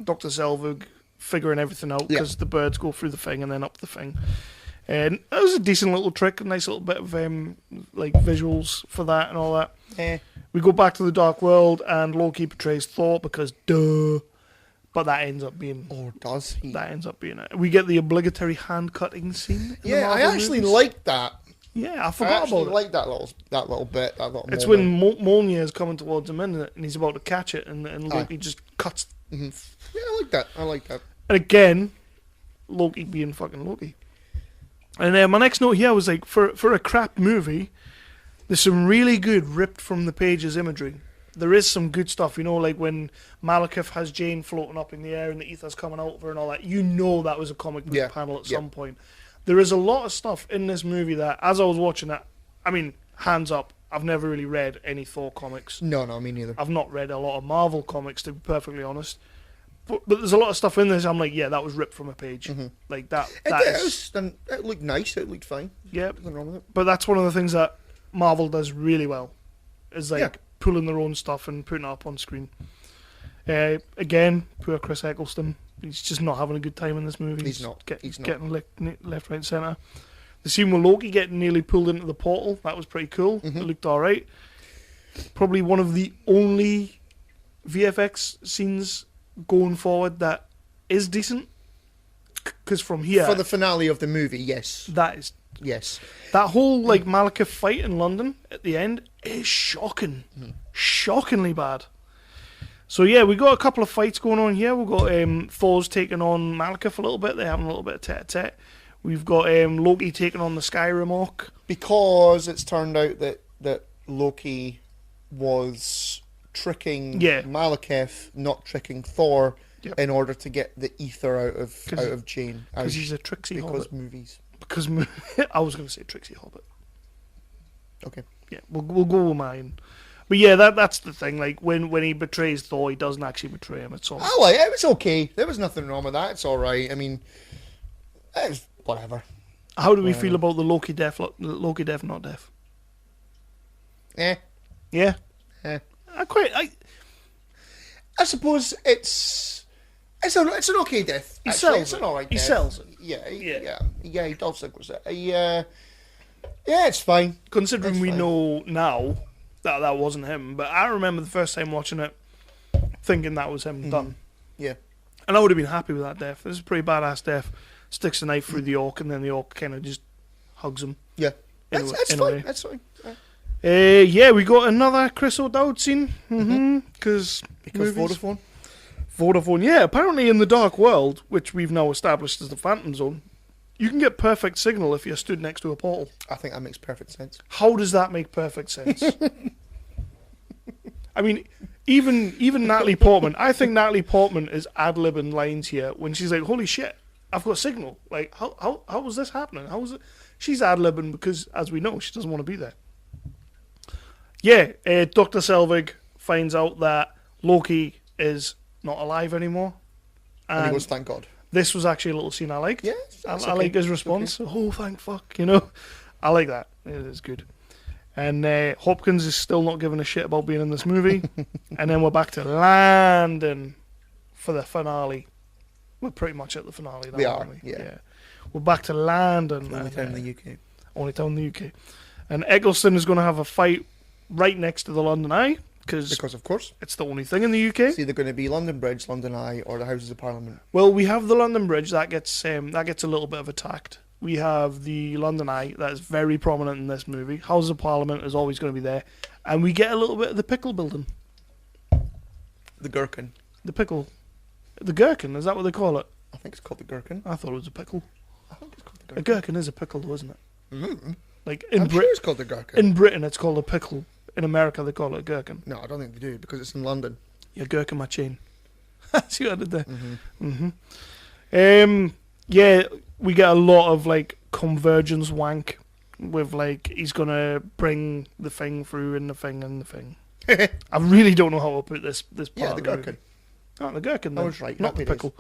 Dr. Selvig figuring everything out because the birds go through the thing and then up the thing, and that was a decent little trick, a nice little bit of like visuals for that and all that. We go back to the Dark World and Loki betrays Thor because duh, but that ends up being Or does he? that ends up being it. We get the obligatory hand cutting scene. in the Yeah, I Marvel actually movies. liked that. Yeah, I I forgot actually about it. liked that little bit, that little It's moment. when Mjolnir is coming towards him, isn't it? And he's about to catch it, and Loki just cuts. Yeah, I like that. I like that. And again, Loki being fucking Loki. And my next note here was like, for a crap movie, there's some really good ripped from the pages imagery. There is some good stuff, you know, like when Malekith has Jane floating up in the air and the ether's coming out of her and all that. You know that was a comic book panel at some point. There is a lot of stuff in this movie that, as I was watching it, I mean, hands up, I've never really read any Thor comics. No, me neither. I've not read a lot of Marvel comics, to be perfectly honest. But there's a lot of stuff in this. I'm like, yeah, that was ripped from a page. Like that. It looked nice. It looked fine. Yeah, Nothing wrong with it. but that's one of the things that Marvel does really well. Is like pulling their own stuff and putting it up on screen. Again, poor Chris Eccleston. He's just not having a good time in this movie. He's not. Getting left, right, centre. The scene with Loki getting nearly pulled into the portal, that was pretty cool. It looked alright. Probably one of the only VFX scenes going forward that is decent. Because from here, For the finale of the movie, yes. that is Yes. that whole like Malekith fight in London at the end is shocking, shockingly bad. So yeah, we got a couple of fights going on here. We've got Thor's taking on Malekith a little bit. They're having a little bit of tete-a-tete. We've got Loki taking on the Skyrim Orc. Because it's turned out that Loki was tricking Malekith, not tricking Thor, in order to get the ether out of Jane. Because he's a tricksy because hobbit. movies. Because I was going to say tricksy hobbit. Okay. Yeah, we'll go with mine. But yeah, that's the thing. Like when he betrays Thor, he doesn't actually betray him. It's all. I like it. It was okay. There was nothing wrong with that. It's all right. I mean, it's whatever. How do we feel about the Loki death? Loki death, not death. Eh. Yeah, Eh. I suppose it's an okay death. He actually. sells It's it. an alright He death. sells it. Yeah. Yeah. He does think it. Yeah, it's fine. Considering It's we fine. know now that wasn't him, but I remember the first time watching it, thinking that was him done, Yeah. and I would have been happy with that death. This is a pretty badass death. Sticks the knife through the orc, and then the orc kind of just hugs him. Yeah. In That's a fine. way. That's fine. Yeah, we got another Chris O'Dowd scene. Because Vodafone. Vodafone, yeah. Apparently in the Dark World, which we've now established as the Phantom Zone, you can get perfect signal if you're stood next to a portal. I think that makes perfect sense. How does that make perfect sense? I mean, even Natalie Portman, I think Natalie Portman is ad-libbing lines here when she's like, holy shit, I've got signal. Like, how was this happening? How was it? She's ad-libbing because, as we know, she doesn't want to be there. Yeah, Dr. Selvig finds out that Loki is not alive anymore. And he goes, thank God. This was actually a little scene I liked. Yeah, I okay. like his response. Okay. Oh, thank fuck, you know. I like that. It is good. And Hopkins is still not giving a shit about being in this movie. And then we're back to London for the finale. We're pretty much at the finale now, We aren't are, we? yeah. We're back to London. Only town in the UK. Only town in the UK. And Eccleston is going to have a fight right next to the London Eye because Of course, it's the only thing in the UK. it's either going to be London Bridge, London Eye, or the Houses of Parliament. Well, we have the London Bridge that gets a little bit of attacked. We have the London Eye that is very prominent in this movie. Houses of Parliament is always going to be there, and we get a little bit of the pickle building. The Gherkin. The gherkin, is that what they call it? I think it's called the Gherkin. I thought it was a pickle. I think it's called the A Gherkin. gherkin is a pickle, though, isn't it? Mm-hmm. Like in I'm sure it's called the Gherkin. in Britain, it's called a pickle. In America, they call it a gherkin. No, I don't think they do because it's in London. You're gherkin my chain. See what I did there? Yeah, we get a lot of like convergence wank with like he's gonna bring the thing through and the thing and the thing. I really don't know how to put this part. Yeah, of the movie. Gherkin. Oh, the gherkin. I Then. was right. Not the Happy days. pickle.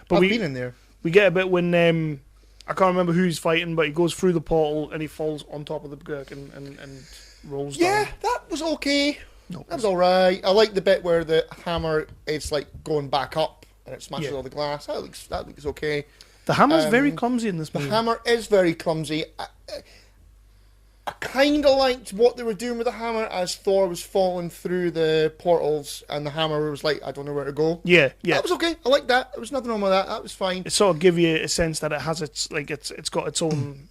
But I've we been in there. we get a bit when I can't remember who he's fighting, but he goes through the portal and he falls on top of the gherkin and rolls Yeah, down. that was okay. No, That was alright. I like the bit where the hammer is like going back up and it smashes Yeah. all the glass. That looks okay. The hammer's very Um, clumsy in this The movie. hammer is very clumsy. I kind of liked what they were doing with the hammer as Thor was falling through the portals and the hammer was like, I don't know where to go. Yeah. That was okay. I liked that. There was nothing wrong with that. That was fine. It sort of give you a sense that it has it's got its own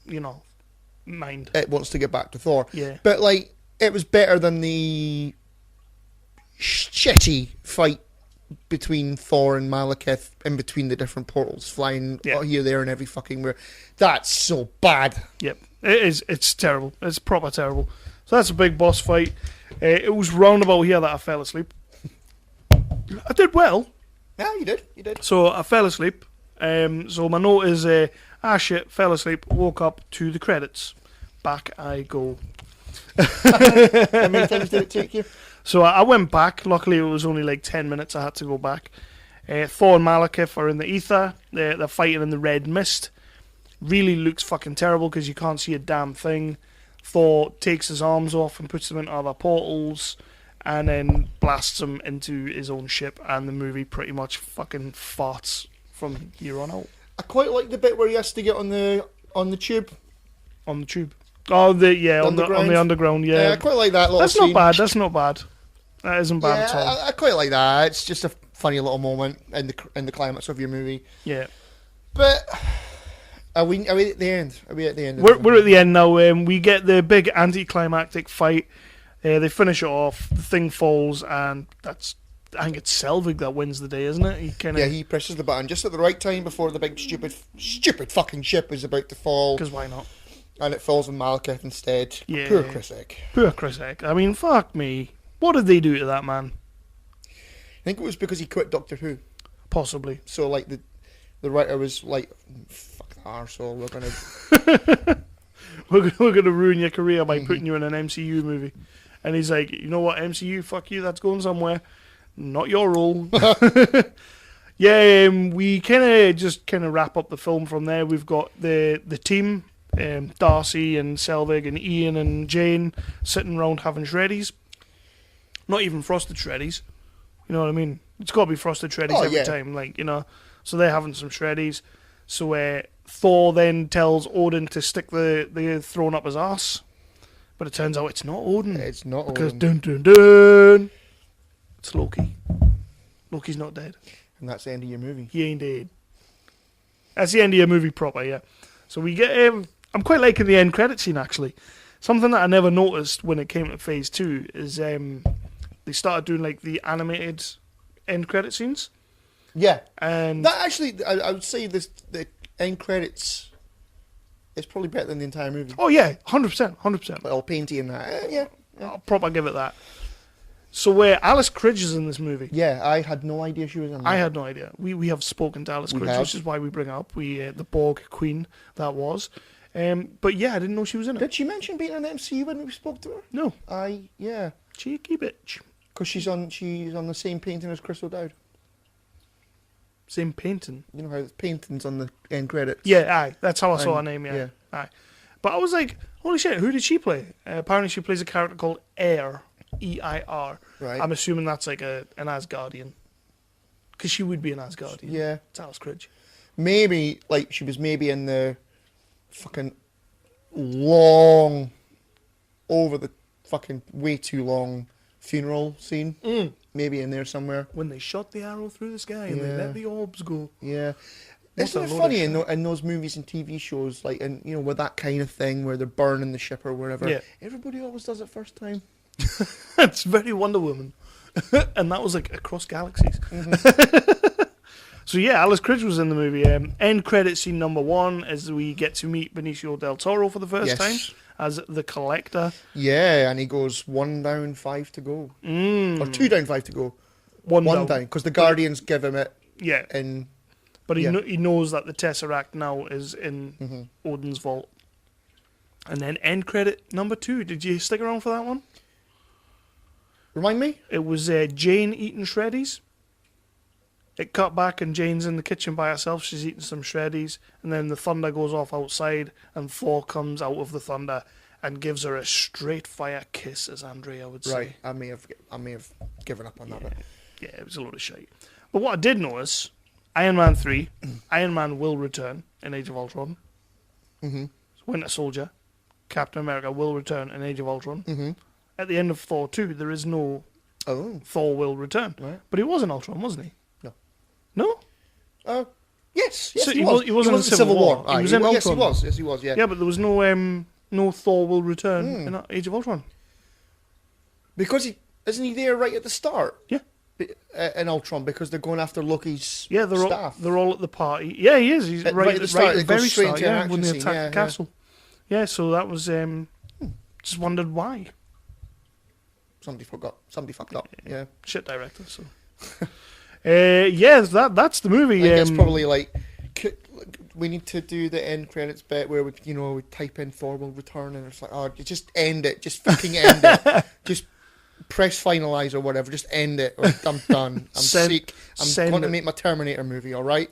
mind. It wants to get back to Thor. Yeah. But like, it was better than the shitty fight between Thor and Malekith in between the different portals, flying here, there, and every fucking where. That's so bad. Yep, it is. It's terrible. It's proper terrible. So that's a big boss fight. It was roundabout here that I fell asleep. I did well. Yeah, you did. You did. So I fell asleep. So my note is, shit, fell asleep, woke up to the credits. Back I go. How many times did it take you? So I went back. Luckily, it was only like 10 minutes. I had to go back. Thor and Malekith are in the ether. They're fighting in the red mist. Really looks fucking terrible because you can't see a damn thing. Thor takes his arms off and puts them into other portals and then blasts them into his own ship, and the movie pretty much fucking farts from here on out. I quite like the bit where he has to get on the tube. On the tube. Oh, on the underground, yeah. I quite like that little That's scene. not bad, that's not bad. That isn't bad Yeah, at all. I quite like that. It's just a funny little moment in the climax of your movie. Yeah. But are we at the end? Are we at the end? We're at the end now. We get the big anticlimactic fight. They finish it off. The thing falls, and I think it's Selvig that wins the day, isn't it? He presses the button just at the right time before the big stupid fucking ship is about to fall. Because why not? And it falls on Malekith instead. Yeah. Poor Chrysic. Poor Chrysic. I mean, fuck me. What did they do to that man? I think it was because he quit Doctor Who. Possibly. So like the writer was like, fuck the arsehole, we're gonna we're gonna ruin your career by putting you in an MCU movie. And he's like, you know what, MCU, fuck you, that's going somewhere. Not your role. Yeah, we kind of wrap up the film from there. We've got the team, Darcy and Selvig and Ian and Jane sitting around having shreddies. Not even frosted shreddies. You know what I mean? It's got to be frosted shreddies every time, like, you know. So they're having some shreddies. So Thor then tells Odin to stick the throne up his arse. But it turns out it's not Odin. It's not because Odin. dun dun dun, it's Loki. Loki's not dead. And that's the end of your movie. He ain't dead. That's the end of your movie proper, yeah. So we get... I'm quite liking the end credit scene, actually. Something that I never noticed when it came to Phase 2 is they started doing, like, the animated end credit scenes. Yeah. And that actually, I would say the end credits is probably better than the entire movie. oh, yeah, 100%, 100%. Like all painty and that. Yeah. I'll proper give it that. So where Alice Cridge is in this movie. Yeah, I had no idea she was in there. I had no idea. We have spoken to Alice Cridge, which is why we bring her up. The Borg Queen that was. But yeah, I didn't know she was in it. Did she mention being in the MCU when we spoke to her? No. Yeah. Cheeky bitch. Because she's on the same painting as Chris O'Dowd. Same painting. You know how the painting's on the end credits? Yeah, aye. That's how I saw her And- name, yeah. yeah. Aye. But I was like, holy shit, who did she play? Apparently she plays a character called Eir. E-I-R. Right. I'm assuming that's like an Asgardian. Because she would be an Asgardian. Yeah. It's Alice Cridge. Maybe, like, she was maybe in the fucking long, over the fucking way too long funeral scene. Maybe in there somewhere. When they shot the arrow through the sky and they Yeah. let the orbs go. Yeah. What Isn't a it load funny of in those movies and TV shows, like, and you know, with that kind of thing where they're burning the ship or whatever, Yeah. everybody always does it first time. It's very Wonder Woman. And that was like across galaxies. So yeah, Alice Cridge was in the movie. End credit scene number 1 as we get to meet Benicio del Toro for the first Yes. time as the Collector. Yeah, and he goes 1 down, 5 to go. Or 2 down, 5 to go. One One down. down, because the Guardians give him it Yeah, in... but he yeah. he knows that the Tesseract now is in Odin's vault. And then end credit number 2. Did you stick around for that one? Remind me? It was Jane eating shreddies. It cut back and Jane's in the kitchen by herself. She's eating some shreddies. And then the thunder goes off outside and Thor comes out of the thunder and gives her a straight fire kiss, as Andrea would say. Right, I may have given up on that bit. Yeah, it was a load of shite. But what I did notice, Iron Man 3, Iron Man will return in Age of Ultron. Winter Soldier, Captain America will return in Age of Ultron. At the end of Thor 2, there is no Oh. Thor will return. Right. But he was in Ultron, wasn't he? No. No? Yes, So he was. he wasn't in Civil War. He was in Yes, he Ultron. was. Yes, he was, yeah. Yeah, but there was no Thor will return in Age of Ultron. Because isn't he there right at the start? Yeah. In Ultron, because they're going after Loki's Yeah, staff. they're all at the party. Yeah, he is. He's Right at the start, at the it goes very straight start, into an yeah, action when they scene, attack yeah, the castle. Yeah, so that was just wondered why. Somebody fucked up. Yeah. Shit director. So, yes, that's the movie. I think it's probably like we need to do the end credits bit where we type in Thor will return and it's like, oh, just end it, just fucking end it, just press finalize or whatever, just end it. Or I'm done. I'm sick. I'm going to make my Terminator movie. All right.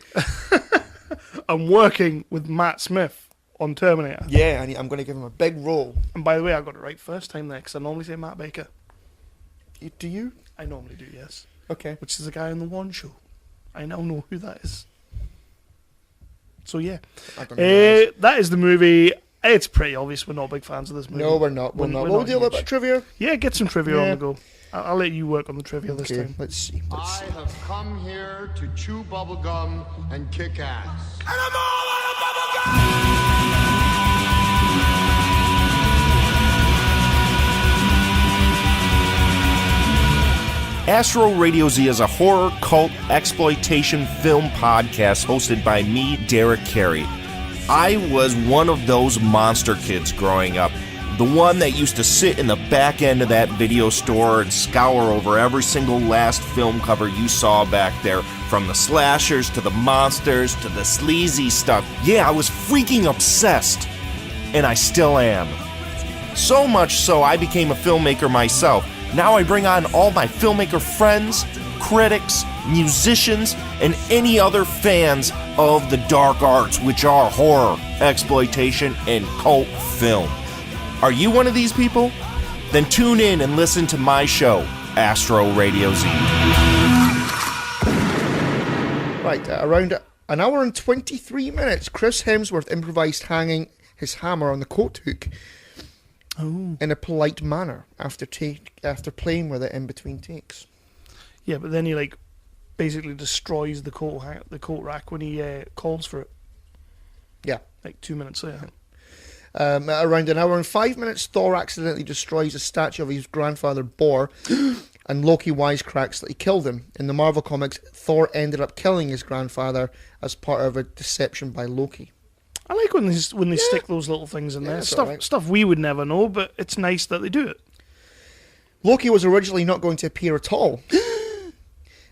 I'm working with Matt Smith on Terminator. Yeah, and I'm going to give him a big role. And by the way, I got it right first time there because I normally say Matt Baker. Do you? I normally do, yes. Okay. Which is the guy on the One Show. I now know who that is. So yeah, I don't know. that is the movie. It's pretty obvious we're not big fans of this movie. No, we're not. We're not. We'll do a little bit of trivia. Yeah, get some trivia on Yeah. the go. I'll let you work on the trivia this Okay, time. let's see. I have come here to chew bubblegum and kick ass. Astro Radio Z is a horror, cult, exploitation film podcast hosted by me, Derek Carey. I was one of those monster kids growing up. The one that used to sit in the back end of that video store and scour over every single last film cover you saw back there. From the slashers to the monsters to the sleazy stuff. Yeah, I was freaking obsessed. and I still am. So much so, I became a filmmaker myself. Now I bring on all my filmmaker friends, critics, musicians, and any other fans of the dark arts, which are horror, exploitation, and cult film. Are you one of these people? Then tune in and listen to my show, Astro Radio Z. Right, around an hour and 23 minutes, Chris Hemsworth improvised hanging his hammer on the coat hook in a polite manner after playing with it in between takes. Yeah, but then he like basically destroys the coat rack when he calls for it. Yeah. Like 2 minutes later. Around an hour and 5 minutes, Thor accidentally destroys a statue of his grandfather Bor, and Loki wisecracks that he killed him. In the Marvel comics, Thor ended up killing his grandfather as part of a deception by Loki. I like when they stick those little things in there. Stuff we would never know, but it's nice that they do it. Loki was originally not going to appear at all.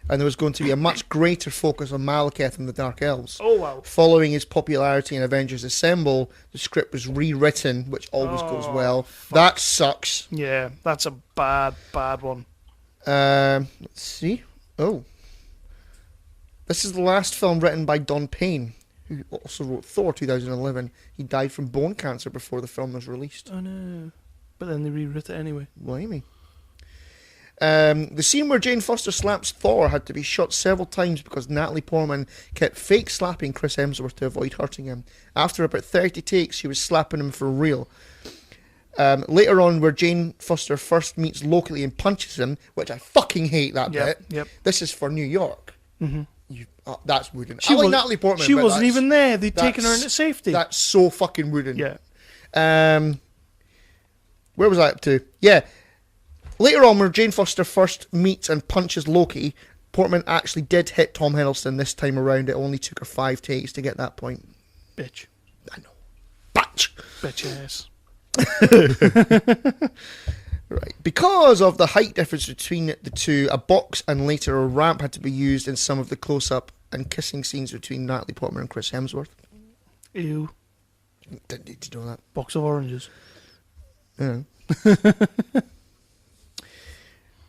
And there was going to be a much greater focus on Malekith and the Dark Elves. Oh, wow. Following his popularity in Avengers Assemble, the script was rewritten, which always goes well. Fuck. That sucks. Yeah, that's a bad one. Let's see. Oh. This is the last film written by Don Payne, who also wrote Thor 2011. He died from bone cancer before the film was released. Oh, no. But then they rewrote it anyway. Blimey. The scene where Jane Foster slaps Thor had to be shot several times because Natalie Portman kept fake slapping Chris Hemsworth to avoid hurting him. After about 30 takes, she was slapping him for real. Later on, where Jane Foster first meets Loki and punches him, which I fucking hate that bit. Yep. This is for New York. Mm-hmm. That's wooden. I like Natalie Portman. She but wasn't even there. They'd taken her into safety. That's so fucking wooden. Yeah. Where was I up to? Yeah. Later on, where Jane Foster first meets and punches Loki, Portman actually did hit Tom Hiddleston this time around. It only took her 5 takes to get that point. Bitch. I know. Bitch. Bitch ass. Right. Because of the height difference between the two, a box and later a ramp had to be used in some of the close-up and kissing scenes between Natalie Portman and Chris Hemsworth. Ew. Didn't need to know that. Box of oranges. Yeah.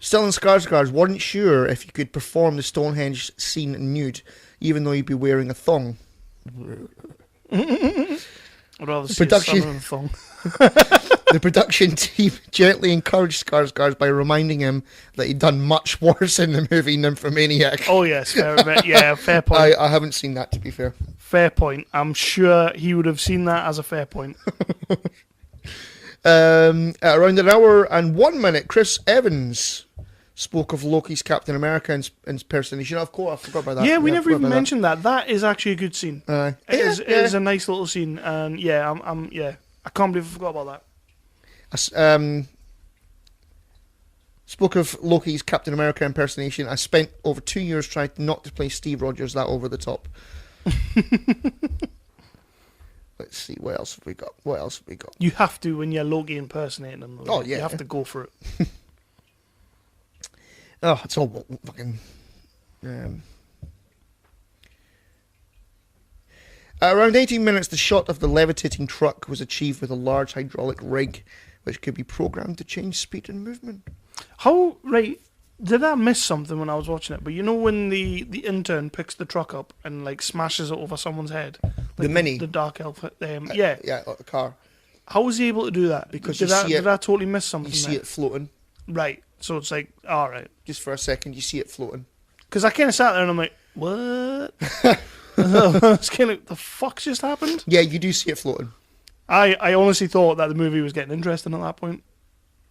Stellan Skarsgård wasn't sure if he could perform the Stonehenge scene nude, even though he'd be wearing a thong. I'd rather see Production- a son in a thong. The production team gently encouraged Skarsgård by reminding him that he'd done much worse in the movie Nymphomaniac. Oh yes, fair point. I haven't seen that, to be fair. Fair point. I'm sure he would have seen that as a fair point. At around an hour and 1 minute, Chris Evans spoke of Loki's Captain America impersonation. Of course, I forgot about that. Yeah, we never forgot even about mentioned that. That is actually a good scene. It is a nice little scene, and yeah, I can't believe I forgot about that. Spoke of Loki's Captain America impersonation. I spent over 2 years trying not to play Steve Rogers that over the top. Let's see, what else have we got? You have to when you're Loki impersonating him. Oh, yeah. You have to go for it. Oh, it's all fucking... At around 18 minutes, the shot of the levitating truck was achieved with a large hydraulic rig, which could be programmed to change speed and movement. Did I miss something when I was watching it? But you know when the intern picks the truck up and like smashes it over someone's head? Like The Mini? The dark elf. Yeah, like the car. How was he able to do that? Because did I totally miss something? You see it floating. Right. So it's like, all right. Just for a second, you see it floating. Because I kind of sat there and I'm like, what? I was kind of, the fuck just happened? Yeah, you do see it floating. I honestly thought that the movie was getting interesting at that point.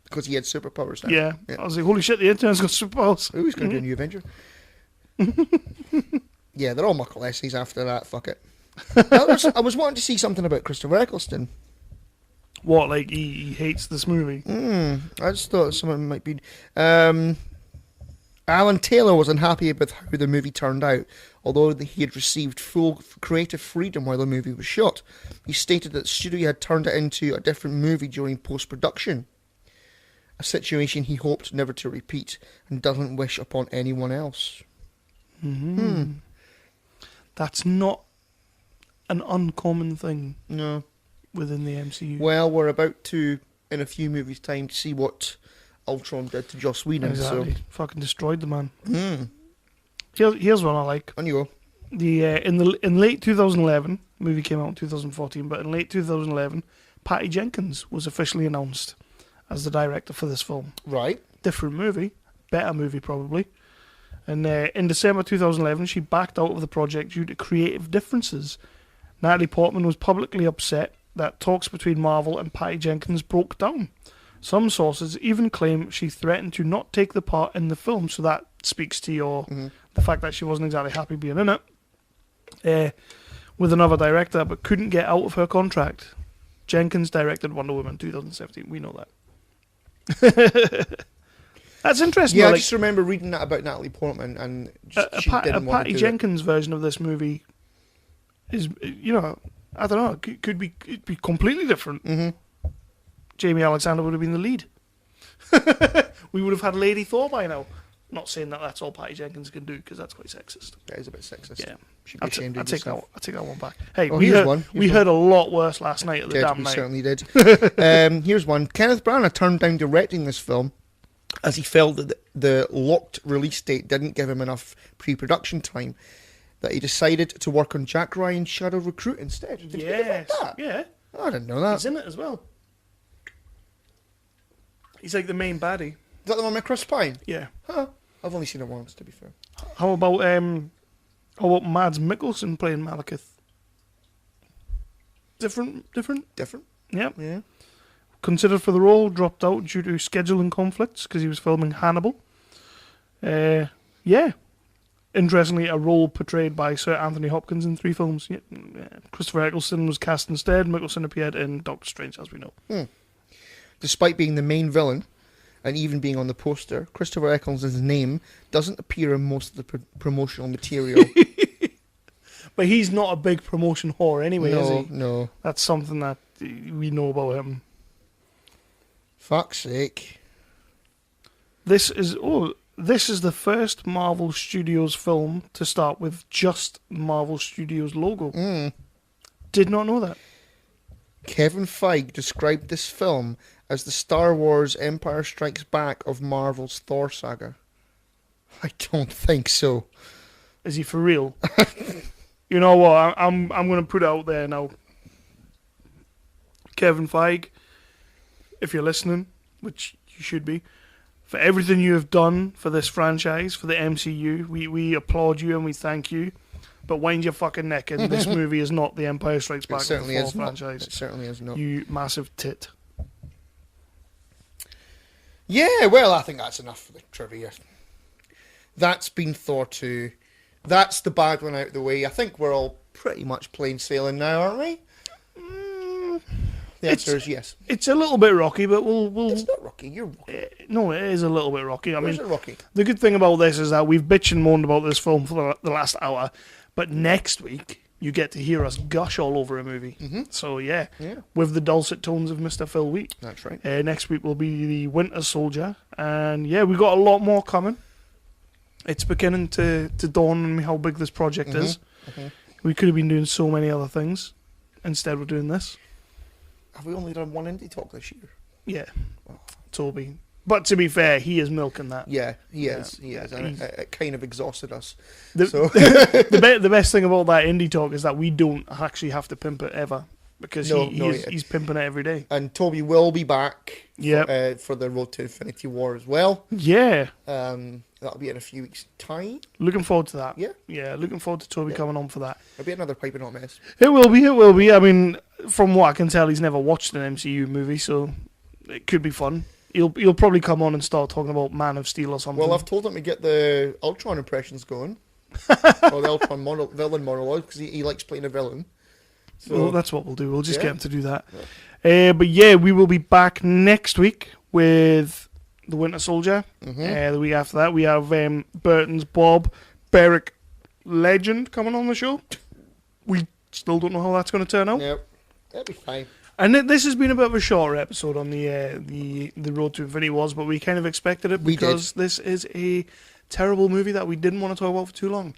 Because he had superpowers now. Yeah. I was like, holy shit, the intern's got superpowers. Who's going to do a new Avenger? Yeah, they're all muckle essays after that. Fuck it. I was wanting to see something about Christopher Eccleston. What, like he hates this movie? I just thought someone might be... Alan Taylor was unhappy with how the movie turned out, although he had received full creative freedom while the movie was shot. He stated that the studio had turned it into a different movie during post-production, a situation he hoped never to repeat and doesn't wish upon anyone else. That's not an uncommon thing. No. within the MCU. Well, we're about to, in a few movies' time, to see what Ultron did to Joss Whedon. Exactly. So, Fucking destroyed the man. Here's one I like. on you go. In late 2011, movie came out in 2014, but in late 2011, Patty Jenkins was officially announced as the director for this film. Right. Different movie, better movie probably. And in December 2011, she backed out of the project due to creative differences. Natalie Portman was publicly upset that talks between Marvel and Patty Jenkins broke down. Some sources even claim she threatened to not take the part in the film, so that speaks to the fact that she wasn't exactly happy being in it. With another director, but couldn't get out of her contract. Jenkins directed Wonder Woman 2017. We know that. That's interesting. Yeah, though, I just remember reading that about Natalie Portman, and a she didn't want Patty to do Jenkins version of this movie is, I don't know, could be completely different. Mm-hmm. Jamie Alexander would have been the lead. We would have had Lady Thor by now. Not saying that that's all Patty Jenkins can do, because that's quite sexist. That is a bit sexist. Yeah. Should be ashamed of yourself. I'll take that one back. Hey, Oh, we here's heard, one. we heard a lot worse last night at the damn We night. certainly did. Here's one. Kenneth Branagh turned down directing this film as he felt that the locked release date didn't give him enough pre-production time, that he decided to work on Jack Ryan's Shadow Recruit instead. Did you hear about Yes. that? Yeah. Oh, I didn't know that. He's in it as well. He's like the main baddie. Is that the one with Chris Pine? Yeah. Huh. I've only seen it once, to be fair. How about Mads Mikkelsen playing Malekith? Different? Different? Yep. Yeah. Considered for the role, dropped out due to scheduling conflicts because he was filming Hannibal. Yeah. Interestingly, a role portrayed by Sir Anthony Hopkins in 3 films. Yeah. Christopher Eccleston was cast instead. Mikkelsen appeared in Doctor Strange, as we know. Despite being the main villain, and even being on the poster, Christopher Eccleston's name doesn't appear in most of the promotional material. But he's not a big promotion whore anyway, is he? No. That's something that we know about him. Fuck's sake. This is the first Marvel Studios film to start with just Marvel Studios logo. Did not know that. Kevin Feige described this film as the Star Wars Empire Strikes Back of Marvel's Thor saga. I don't think so. Is he for real? You know what? I'm going to put it out there now. Kevin Feige, if you're listening, which you should be, for everything you have done for this franchise, for the MCU, we applaud you and we thank you. But wind your fucking neck in. This movie is not the Empire Strikes Back It certainly of the is Thor not. franchise. It certainly is not. You massive tit. Yeah, well, I think that's enough for the trivia. That's been Thor 2. That's the bad one out of the way. I think we're all pretty much plain sailing now, aren't we? The answer is yes. It's a little bit rocky, but we'll. It's not rocky. You're rocky. No, it is a little bit rocky. I Where's mean, it rocky? the good thing about this is that we've bitched and moaned about this film for the last hour, but next week you get to hear us gush all over a movie. So yeah, with the dulcet tones of Mr. Phil Wheat. That's right. Next week will be the Winter Soldier, and yeah, we got a lot more coming. It's beginning to dawn on me how big this project is. We could have been doing so many other things. Instead, we're doing this. Have we only done one indie talk this year? Yeah, Toby. But to be fair, he is milking that. Yeah, he is. He yeah, is. And it kind of exhausted us. The, So the best thing about that indie talk is that we don't actually have to pimp it ever, because he's pimping it every day. And Toby will be back Yep. for the Road to Infinity War as well. Yeah, That'll be in a few weeks' time. looking forward to that. Yeah. Looking forward to Toby coming on for that. It'll be another piping hot mess. It will be. I mean, from what I can tell, he's never watched an MCU movie, so it could be fun. He'll probably come on and start talking about Man of Steel or something. Well, I've told him to get the Ultron impressions going. Or the Ultron villain monologue, because he likes playing a villain. So Well, that's what we'll do. We'll just Yeah. get him to do that. But yeah, we will be back next week with The Winter Soldier. The week after that, we have Burton's Bob Beric Legend coming on the show. We still don't know how that's going to turn out. Yep. That'll be fine. And this has been a bit of a shorter episode on the Road to Infinity Wars, but we kind of expected it We did. because this is a terrible movie that we didn't want to talk about for too long.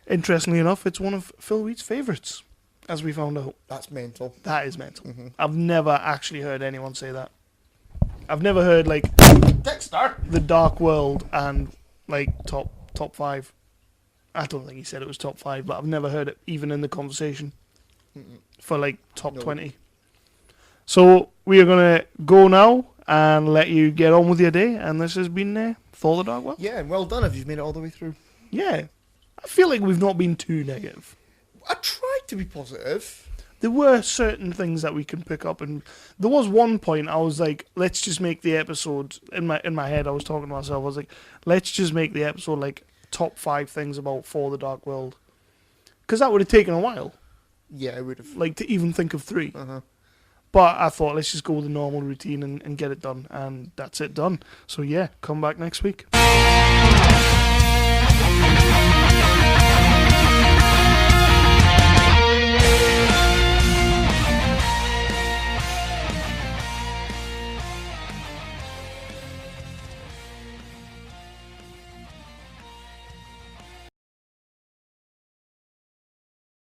Interestingly enough, it's one of Phil Wheat's favourites. as we found out. That's mental. That is mental. I've never actually heard anyone say that. I've never heard like Dexter! The Dark World and like top 5. I don't think he said it was top 5, but I've never heard it even in the conversation for like top 20. So we are gonna go now and let you get on with your day. And this has been Thor: The Dark World. Yeah, and well done if you've made it all the way through. Yeah, I feel like we've not been too negative. I tried to be positive. There were certain things that we can pick up, and there was one point I was like, let's just make the episode, in my head I was talking to myself, I was like, let's just make the episode like top 5 things about Thor: The Dark World, because that would have taken a while, Yeah, I would have. like to even think of 3. Uh-huh. But I thought, let's just go with the normal routine and get it done, and that's it done. So yeah, come back next week.